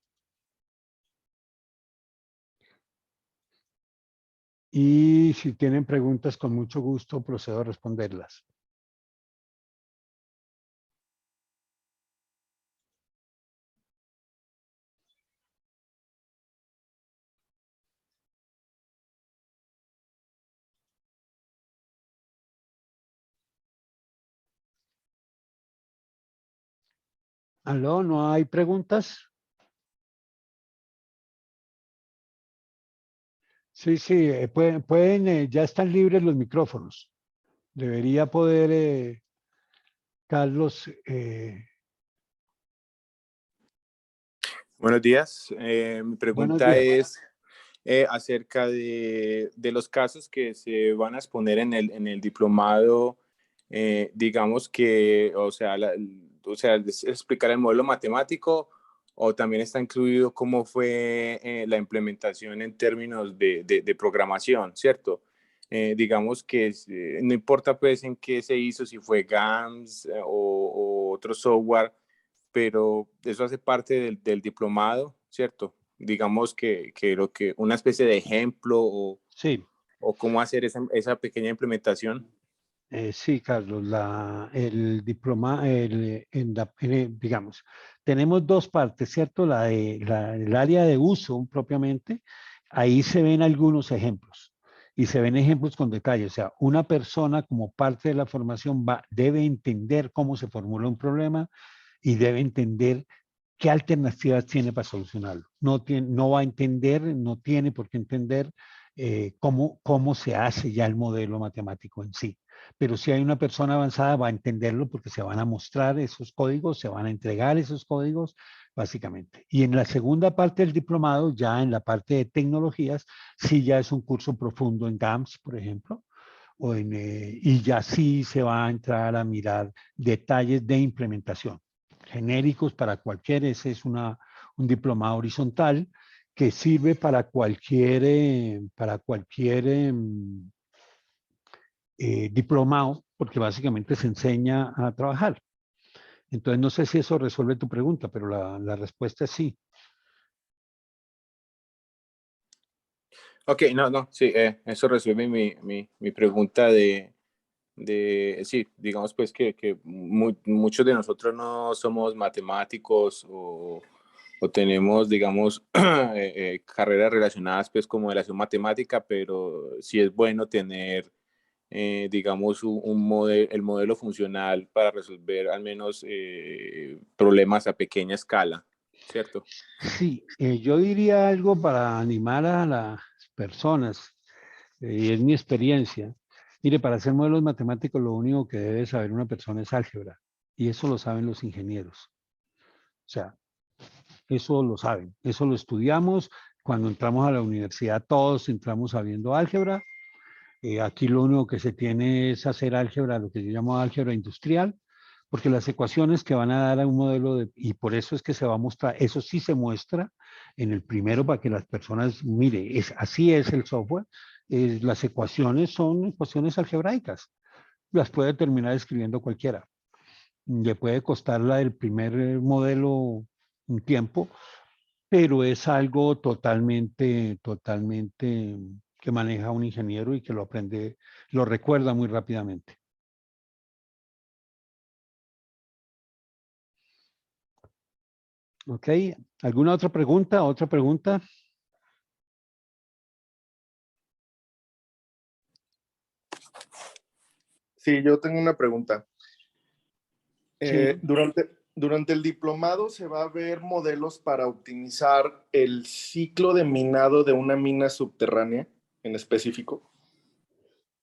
Y si tienen preguntas, con mucho gusto procedo a responderlas. ¿Aló? ¿No hay preguntas? Sí, sí, ya están libres los micrófonos. Debería poder, Carlos. Buenos días. Mi Buenos pregunta días. es acerca de los casos que se van a exponer en el diplomado. Digamos que, es explicar el modelo matemático o también está incluido cómo fue la implementación en términos de programación, ¿cierto? Digamos que no importa pues en qué se hizo, si fue GAMS o otro software, pero eso hace parte del diplomado, ¿cierto? Digamos que una especie de ejemplo Sí, o cómo hacer esa pequeña implementación. sí, Carlos. El diploma, digamos, tenemos dos partes, ¿cierto? El área de uso propiamente, ahí se ven algunos ejemplos y se ven ejemplos con detalle. O sea, una persona como parte de la formación debe entender cómo se formula un problema y debe entender qué alternativas tiene para solucionarlo. No va a entender, no tiene por qué entender cómo se hace ya el modelo matemático en sí. Pero si hay una persona avanzada, va a entenderlo porque se van a mostrar esos códigos, se van a entregar esos códigos, básicamente. Y en la segunda parte del diplomado, ya en la parte de tecnologías, sí ya es un curso profundo en GAMS, por ejemplo, y ya sí se va a entrar a mirar detalles de implementación genéricos para ese es un diplomado horizontal que sirve para cualquier diplomado, porque básicamente se enseña a trabajar. Entonces, no sé si eso resuelve tu pregunta, pero la respuesta es sí. Ok, no, sí, eso resuelve mi pregunta sí, digamos pues que muchos de nosotros no somos matemáticos o tenemos, digamos, carreras relacionadas pues como de la matemática, pero sí es bueno tener, digamos, el modelo funcional para resolver al menos problemas a pequeña escala, ¿cierto? Sí, yo diría algo para animar a las personas, y es mi experiencia. Mire, para hacer modelos matemáticos, lo único que debe saber una persona es álgebra, y eso lo saben los ingenieros. O sea, eso lo saben, eso lo estudiamos. Cuando entramos a la universidad, todos entramos sabiendo álgebra. Aquí lo único que se tiene es hacer álgebra, lo que yo llamo álgebra industrial, porque las ecuaciones que van a dar a un modelo y por eso es que se va a mostrar, eso sí se muestra en el primero para que las personas, mire, así es el software, las ecuaciones son ecuaciones algebraicas, las puede terminar escribiendo cualquiera. Le puede costar la del primer modelo un tiempo, pero es algo totalmente que maneja un ingeniero y que lo aprende, lo recuerda muy rápidamente. ¿Ok? ¿Alguna otra pregunta? ¿Otra pregunta? Sí, yo tengo una pregunta. Sí. Durante el diplomado se va a ver modelos para optimizar el ciclo de minado de una mina subterránea en específico.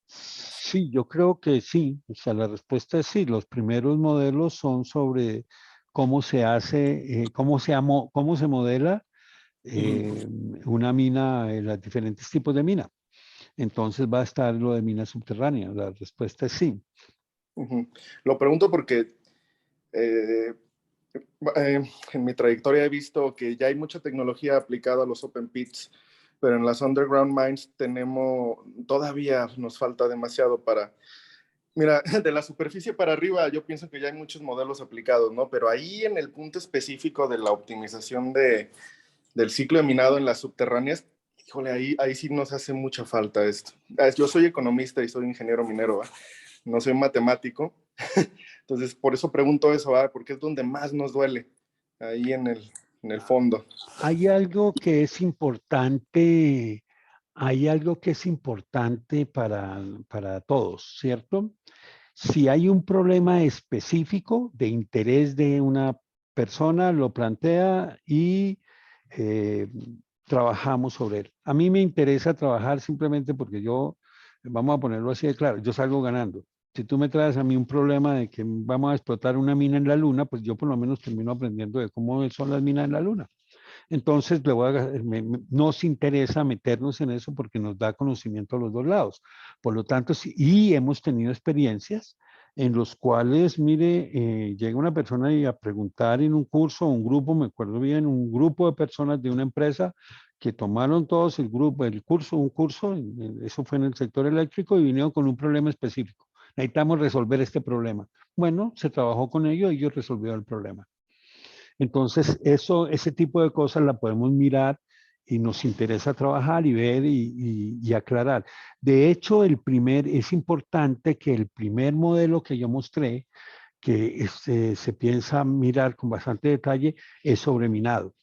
Sí, yo creo que sí. O sea, la respuesta es sí. Los primeros modelos son sobre cómo se hace, cómo se modela eh, una mina, los diferentes tipos de mina. Entonces va a estar lo de minas subterráneas. La respuesta es sí. Lo pregunto porque eh, en mi trayectoria he visto que ya hay mucha tecnología aplicada a los open pits, pero en las underground mines todavía nos falta demasiado para. Mira, de la superficie para arriba yo pienso que ya hay muchos modelos aplicados, ¿no? Pero ahí en el punto específico de la optimización del ciclo de minado en las subterráneas, Híjole, ahí sí nos hace mucha falta esto. Yo soy economista y soy ingeniero minero, ¿va? No soy matemático. Entonces, por eso pregunto eso, ¿va? Porque es donde más nos duele, ahí en el fondo. Hay algo que es importante, hay algo que es importante para todos, ¿cierto? Si hay un problema específico de interés de una persona, lo plantea y eh, trabajamos sobre él. A mí me interesa trabajar simplemente porque yo, vamos a ponerlo así de claro, yo salgo ganando. Si tú me traes a mí un problema de que vamos a explotar una mina en la luna, pues yo por lo menos termino aprendiendo de cómo son las minas en la luna. Entonces, nos interesa meternos en eso porque nos da conocimiento a los dos lados. Por lo tanto, y hemos tenido experiencias en los cuales, mire, llega una persona y a preguntar en un curso, un grupo, me acuerdo bien, un grupo de personas de una empresa que tomaron todos un curso, eso fue en el sector eléctrico y vinieron con un problema específico. Necesitamos resolver este problema. Bueno, se trabajó con ellos y ellos resolvieron el problema. Entonces, ese tipo de cosas la podemos mirar y nos interesa trabajar y ver y aclarar. De hecho, es importante que el primer modelo que yo mostré, que se piensa mirar con bastante detalle, es sobre minado.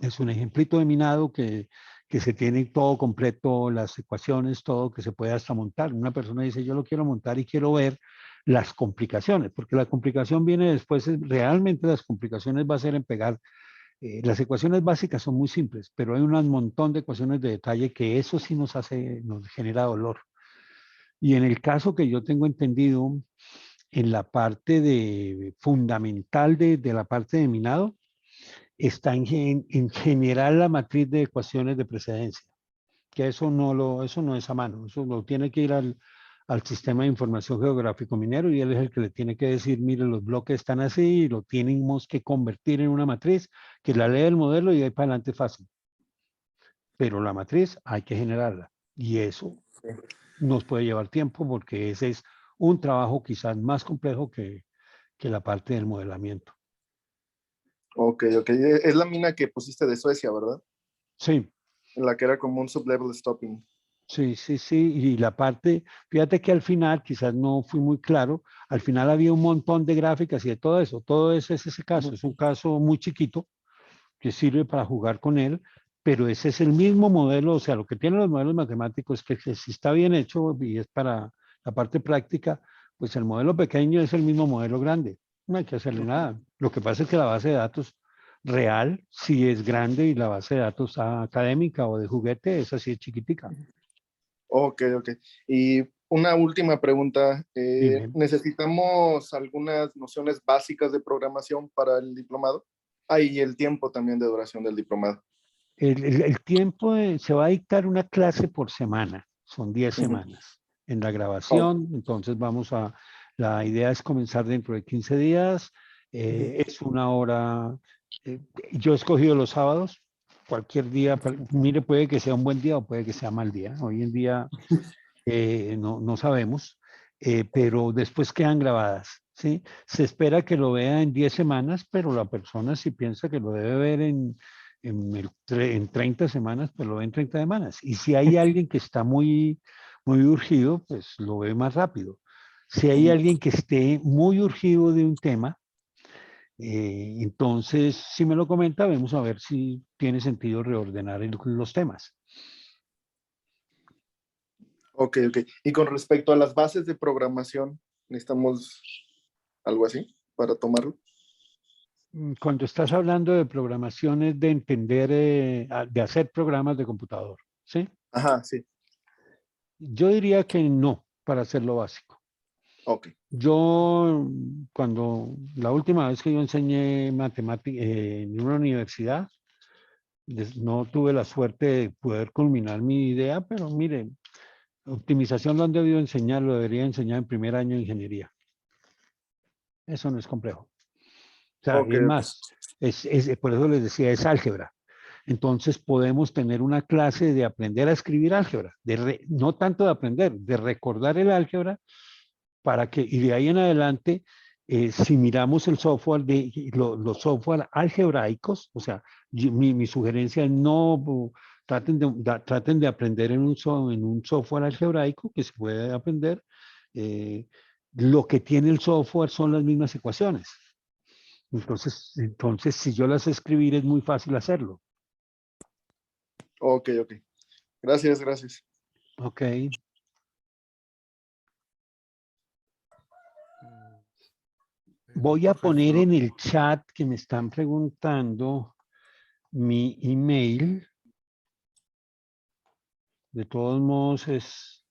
Es un ejemplito de minado que se tiene todo completo, las ecuaciones, todo, que se puede hasta montar. Una persona dice, yo lo quiero montar y quiero ver las complicaciones, porque la complicación viene después, realmente las complicaciones va a ser en pegar. Las ecuaciones básicas son muy simples, pero hay un montón de ecuaciones de detalle que eso sí nos genera dolor. Y en el caso que yo tengo entendido, en la parte fundamental de la parte de minado, está en general la matriz de ecuaciones de precedencia, que eso no es a mano, eso lo tiene que ir al sistema de información geográfico minero y él es el que le tiene que decir, mire, los bloques están así y lo tenemos que convertir en una matriz que la lee el modelo y de ahí para adelante es fácil. Pero la matriz hay que generarla y eso nos puede llevar tiempo porque ese es un trabajo quizás más complejo que la parte del modelamiento. Ok. Es la mina que pusiste de Suecia, ¿verdad? Sí. En la que era como un sublevel stopping. Sí. Y la parte, fíjate que al final, quizás no fui muy claro, al final había un montón de gráficas y de todo eso. Todo eso es ese caso, es un caso muy chiquito que sirve para jugar con él, pero ese es el mismo modelo, o sea, lo que tienen los modelos matemáticos es que si está bien hecho y es para la parte práctica, pues el modelo pequeño es el mismo modelo grande. No hay que hacerle nada. Lo que pasa es que la base de datos real sí es grande y la base de datos académica o de juguete, esa sí es chiquitica. Ok. Y una última pregunta. Dime. ¿Necesitamos algunas nociones básicas de programación para el diplomado? Y el tiempo también de duración del diplomado. El tiempo se va a dictar una clase por semana, son 10 semanas en la grabación, entonces la idea es comenzar dentro de 15 días, es una hora, yo he escogido los sábados, cualquier día, mire, puede que sea un buen día o puede que sea mal día, hoy en día no sabemos, pero después quedan grabadas, ¿sí? Se espera que lo vea en 10 semanas, pero la persona si piensa que lo debe ver en 30 semanas, pues lo ve en 30 semanas. Y si hay alguien que está muy urgido, pues lo ve más rápido. Si hay alguien que esté muy urgido de un tema, entonces, si me lo comenta, vamos a ver si tiene sentido reordenar los temas. Ok. Y con respecto a las bases de programación, ¿necesitamos algo así para tomarlo? Cuando estás hablando de programación es de entender, de hacer programas de computador, ¿sí? Ajá, sí. Yo diría que no, para hacer lo básico. Ok. Yo, la última vez que yo enseñé matemáticas en una universidad, no tuve la suerte de poder culminar mi idea, pero mire, optimización lo han debido enseñar, lo debería enseñar en primer año de ingeniería. Eso no es complejo. O sea, Ok. es más, por eso les decía, es álgebra. Entonces podemos tener una clase de aprender a escribir álgebra, no tanto de aprender, de recordar el álgebra y de ahí en adelante, si miramos el software, los software algebraicos, o sea, mi sugerencia es no traten de aprender en un software algebraico que se puede aprender. Lo que tiene el software son las mismas ecuaciones. Entonces, si yo las sé escribir, es muy fácil hacerlo. Ok. Gracias. Ok. Voy a poner en el chat que me están preguntando mi email. De todos modos es...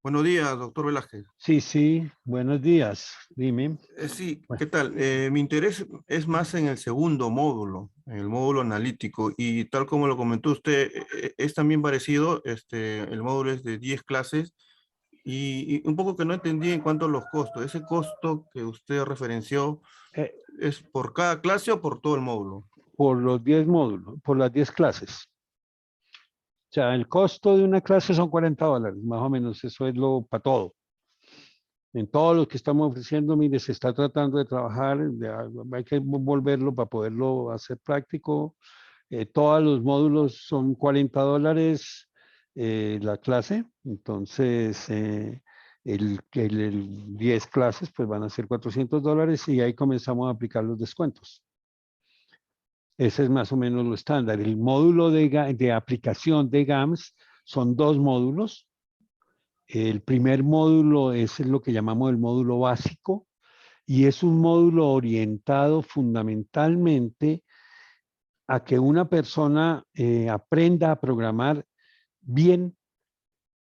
Buenos días, doctor Velázquez. Sí, buenos días. Dime. Sí, Bueno. ¿qué tal? Mi interés es más en el segundo módulo, en el módulo analítico, y tal como lo comentó usted, es también parecido, el módulo es de 10 clases, y un poco que no entendí en cuanto a los costos. ¿Ese costo que usted referenció Eh, es por cada clase o por todo el módulo? por los 10 módulos, por las 10 clases. O sea, el costo de una clase son $40, más o menos, eso es lo para todo. En todo lo que estamos ofreciendo, mire, se está tratando de trabajar, hay que volverlo para poderlo hacer práctico. Todos los módulos son $40 la clase, entonces el 10 clases pues van a ser $400 y ahí comenzamos a aplicar los descuentos. Ese es más o menos lo estándar. El módulo de aplicación de GAMS son 2 módulos. El primer módulo es lo que llamamos el módulo básico y es un módulo orientado fundamentalmente a que una persona aprenda a programar bien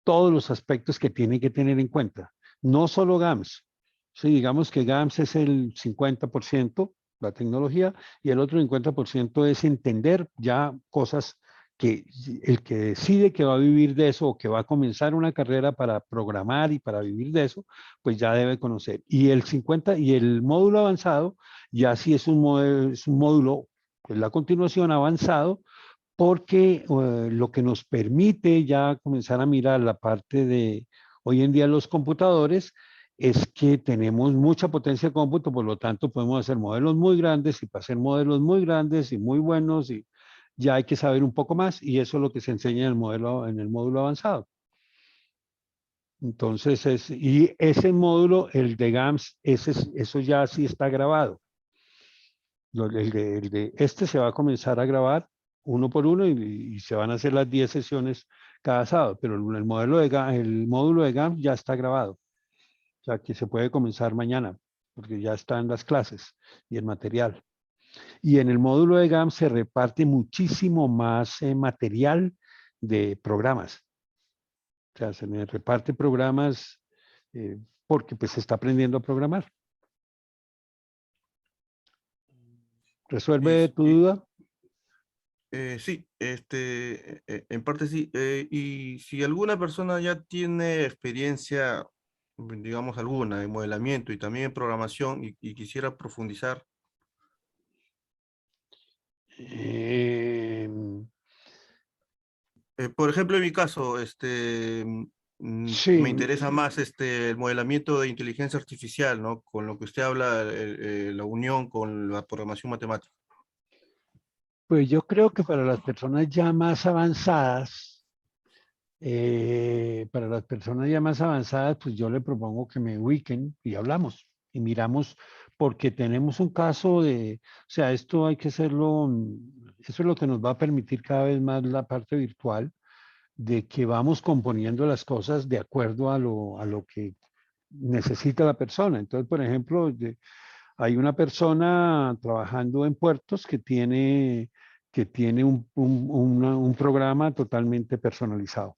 todos los aspectos que tiene que tener en cuenta. No solo GAMS. Sí, digamos que GAMS es el 50%, la tecnología, y el otro 50% es entender ya cosas que el que decide que va a vivir de eso o que va a comenzar una carrera para programar y para vivir de eso, pues ya debe conocer. Y el módulo avanzado ya sí es un módulo, pues la continuación avanzado, porque lo que nos permite ya comenzar a mirar la parte de hoy en día los computadores es que tenemos mucha potencia de cómputo, por lo tanto podemos hacer modelos muy grandes y para hacer modelos muy grandes y muy buenos y ya hay que saber un poco más y eso es lo que se enseña en el módulo avanzado. Entonces, y ese módulo, el de GAMS, eso ya sí está grabado. Este se va a comenzar a grabar uno por uno y se van a hacer las 10 sesiones cada sábado, pero el módulo de GAMS ya está grabado. O sea, que se puede comenzar mañana, porque ya están las clases y el material. Y en el módulo de GAMS se reparte muchísimo más material de programas. O sea, se me reparte programas porque pues se está aprendiendo a programar. ¿Resuelve tu duda? Sí, en parte sí. Y si alguna persona ya tiene experiencia, digamos alguna, en modelamiento y también en programación y quisiera profundizar. Eh, Por ejemplo, en mi caso, me sí, interesa más el modelamiento de inteligencia artificial, ¿no? Con lo que usted habla, la unión con la programación matemática. pues yo creo que para las personas ya más avanzadas, pues yo le propongo que me ubiquen y hablamos y miramos, porque tenemos un caso o sea, esto hay que hacerlo, eso es lo que nos va a permitir cada vez más la parte virtual, de que vamos componiendo las cosas de acuerdo a lo que necesita la persona. Entonces, por ejemplo, hay una persona trabajando en puertos que tiene un programa totalmente personalizado.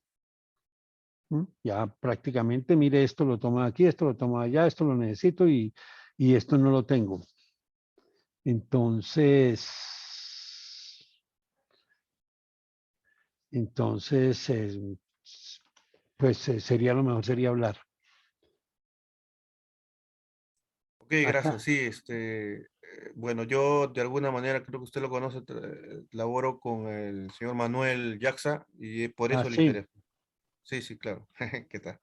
Ya prácticamente, mire, esto lo toma aquí, esto lo toma allá, esto lo necesito y esto no lo tengo. Entonces, pues sería lo mejor, sería hablar. Ok, Acá. gracias. Sí, bueno, yo de alguna manera creo que usted lo conoce, laboro con el señor Manuel Yaxa y por Ah, eso le sí. interesa. Sí, sí, claro. ¿Qué tal?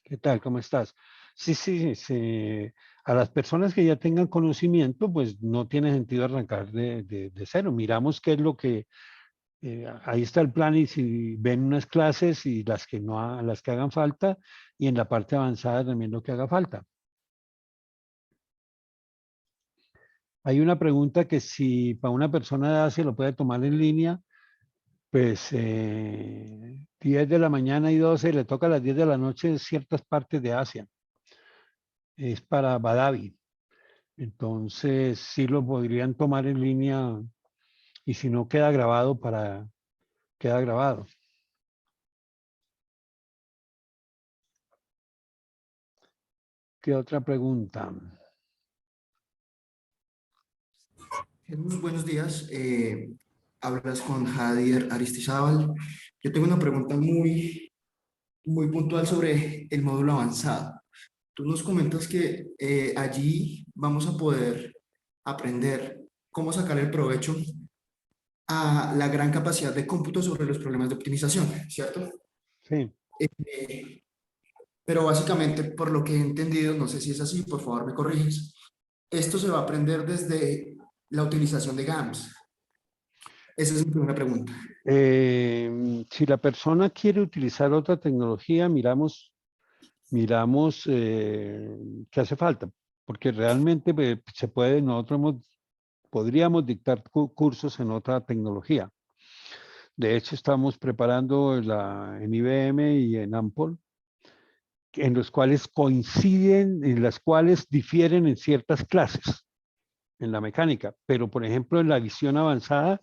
¿Qué tal? ¿Cómo estás? Sí. A las personas que ya tengan conocimiento, pues no tiene sentido arrancar de cero. Miramos qué es lo que Ahí está el plan y si ven unas clases y las que no, las que hagan falta, y en la parte avanzada también lo que haga falta. Hay una pregunta que si para una persona de Asia lo puede tomar en línea, pues 10 de la mañana y 12, le toca a las 10 de la noche en ciertas partes de Asia. Es para Badavi. Entonces, sí lo podrían tomar en línea y si no queda grabado queda grabado. ¿Qué otra pregunta? Muy buenos días. Hablas con Javier Aristizábal. Yo tengo una pregunta muy puntual sobre el módulo avanzado. Tú nos comentas que allí vamos a poder aprender cómo sacar el provecho a la gran capacidad de cómputo sobre los problemas de optimización, ¿cierto? Sí. Eh, pero básicamente, por lo que he entendido, no sé si es así, por favor me corriges, esto se va a aprender desde la utilización de GAMS. Esa es mi primera pregunta. Si la persona quiere utilizar otra tecnología, miramos qué hace falta, porque realmente se puede, podríamos dictar cursos en otra tecnología. De hecho, estamos preparando en IBM y en Ampol, en los cuales coinciden, en las cuales difieren en ciertas clases en la mecánica, pero por ejemplo en la visión avanzada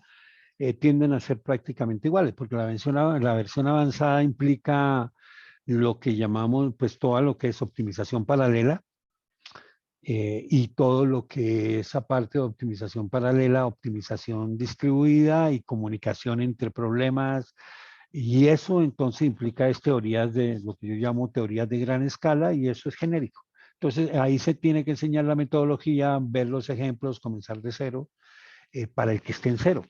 tienden a ser prácticamente iguales, porque la versión avanzada implica lo que llamamos, pues todo lo que es optimización paralela y todo lo que es aparte de optimización paralela, optimización distribuida y comunicación entre problemas. Y eso entonces implica teorías de lo que yo llamo teorías de gran escala y eso es genérico. Entonces ahí se tiene que enseñar la metodología, ver los ejemplos, comenzar de cero para el que esté en cero.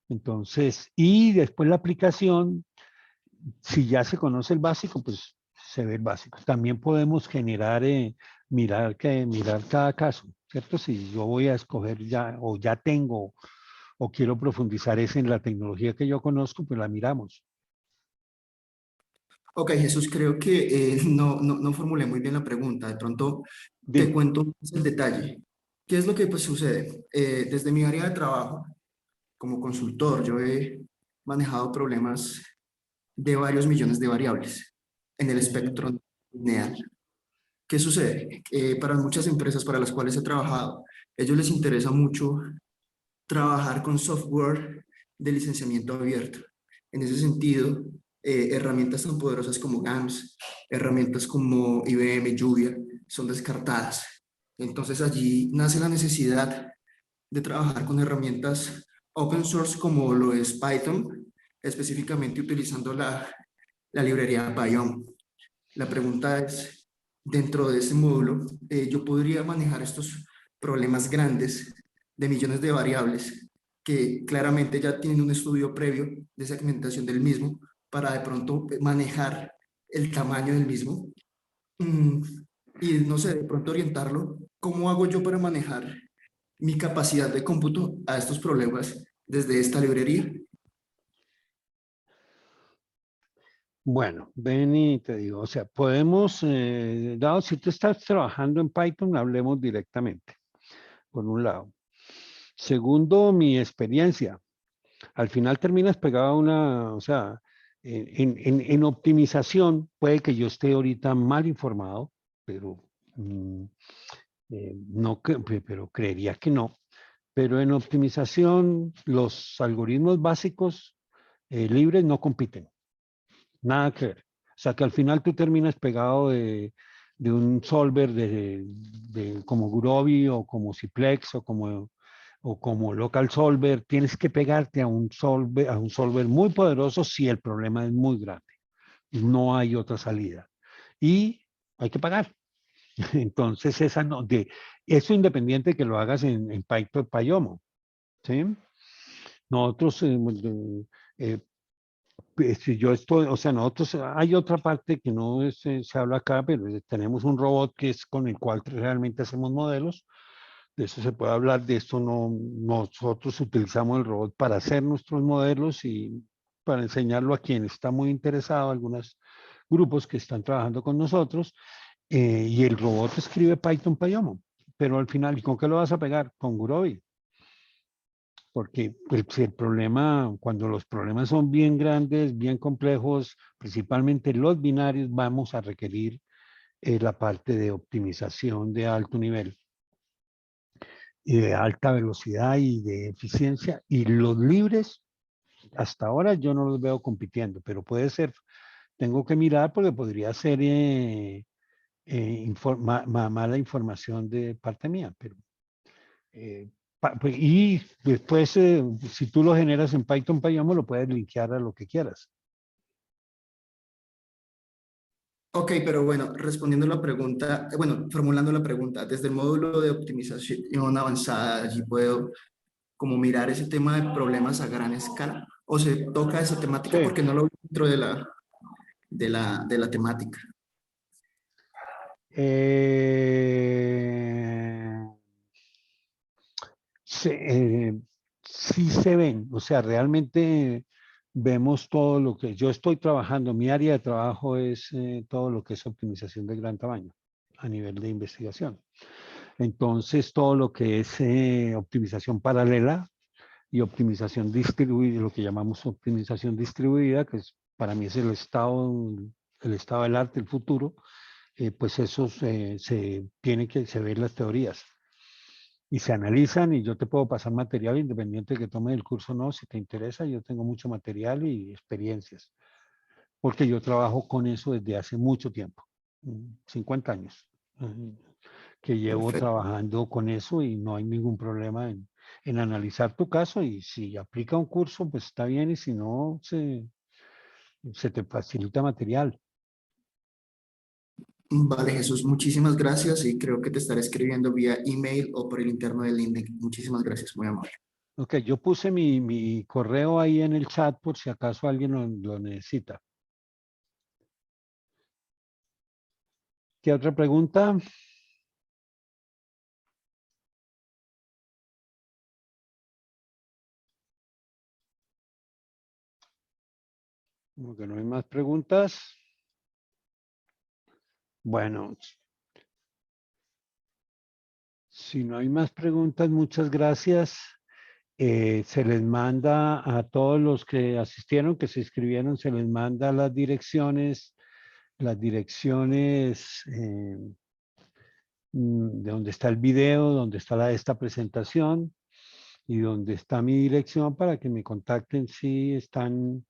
Entonces, y después la aplicación, si ya se conoce el básico, pues se ve el básico. También podemos generar, mirar cada caso, ¿cierto? Si yo voy a escoger ya, o ya tengo, o quiero profundizar en la tecnología que yo conozco, pues la miramos. Ok, Jesús, creo que no formulé muy bien la pregunta. De pronto te Dime. cuento más el detalle. ¿Qué es lo que pues, sucede? Desde mi área de trabajo, como consultor, yo he manejado problemas de varios millones de variables en el espectro lineal. ¿Qué sucede? Para muchas empresas para las cuales he trabajado, a ellos les interesa mucho trabajar con software de licenciamiento abierto. En ese sentido, herramientas tan poderosas como GAMS, herramientas como IBM Lluvia, son descartadas. Entonces allí nace la necesidad de trabajar con herramientas open source como lo es Python, específicamente utilizando la librería Python. La pregunta es, dentro de ese módulo, yo podría manejar estos problemas grandes de millones de variables que claramente ya tienen un estudio previo de segmentación del mismo para de pronto manejar el tamaño del mismo. Y no sé, de pronto orientarlo. ¿Cómo hago yo para manejar mi capacidad de cómputo a estos problemas desde esta librería? Bueno, ven y te digo, o sea, podemos, dado si tú estás trabajando en Python, hablemos directamente, por un lado. Segundo, mi experiencia. Al final terminas pegado a o sea, en optimización, puede que yo esté ahorita mal informado, pero no, pero creería que no. Pero en optimización, los algoritmos básicos libres no compiten. Nada que ver. O sea que al final tú terminas pegado de un solver como Groovy o como Ciplex o como Local Solver. Tienes que pegarte a un solver muy poderoso si el problema es muy grande. No hay otra salida. Y hay que pagar. Entonces, eso independiente que lo hagas en Python, Payomo. ¿Sí? Nosotros si yo estoy, o sea, nosotros, hay otra parte que no se habla acá, pero tenemos un robot que es con el cual realmente hacemos modelos. De eso se puede hablar, de esto no, nosotros utilizamos el robot para hacer nuestros modelos y para enseñarlo a quien está muy interesado, algunos grupos que están trabajando con nosotros, y el robot escribe Python Pyomo, pero al final, ¿y con qué lo vas a pegar? Con Gurobi. Porque si el problema, cuando los problemas son bien grandes, bien complejos, principalmente los binarios, vamos a requerir la parte de optimización de alto nivel y de alta velocidad y de eficiencia, y los libres, hasta ahora yo no los veo compitiendo, pero puede ser, tengo que mirar porque podría ser mala información de parte mía, pero y después si tú lo generas en Python Pyomo lo puedes linkear a lo que quieras. Ok, pero bueno, respondiendo la pregunta, bueno, formulando la pregunta, desde el módulo de optimización avanzada, allí puedo como mirar ese tema de problemas a gran escala, o se toca esa temática Sí. porque no lo vi dentro de la temática. Sí se ven, o sea, realmente vemos todo lo que yo estoy trabajando. Mi área de trabajo es todo lo que es optimización de gran tamaño a nivel de investigación. Entonces, todo lo que es optimización paralela y optimización distribuida, lo que llamamos optimización distribuida, que es, para mí es el estado del arte, el futuro, pues eso se tiene que se ver las teorías y se analizan, y yo te puedo pasar material independiente de que tome el curso o no, si te interesa. Yo tengo mucho material y experiencias, porque yo trabajo con eso desde hace mucho tiempo, 50 años, que llevo Perfecto. trabajando con eso y no hay ningún problema en analizar tu caso, y si aplica un curso, pues está bien, y si no, se te facilita material. Vale, Jesús, muchísimas gracias y creo que te estaré escribiendo vía email o por el interno del LinkedIn. Muchísimas gracias, muy amable. Ok, yo puse mi correo ahí en el chat por si acaso alguien lo necesita. ¿Qué otra pregunta? Como que no hay más preguntas. Bueno, si no hay más preguntas, muchas gracias. Se les manda a todos los que asistieron, que se inscribieron, se les manda las direcciones de donde está el video, donde está esta presentación y donde está mi dirección, para que me contacten si están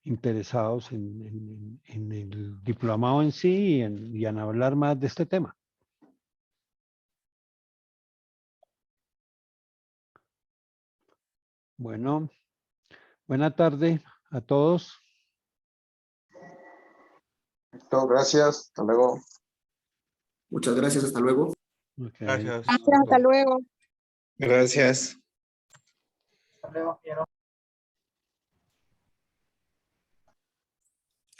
interesados en el diplomado en sí y en hablar más de este tema. Bueno, buena tarde a todos. Listo, gracias. Hasta luego. Muchas gracias, hasta luego. Okay. Gracias. Hasta luego. Gracias. Hasta luego, quiero.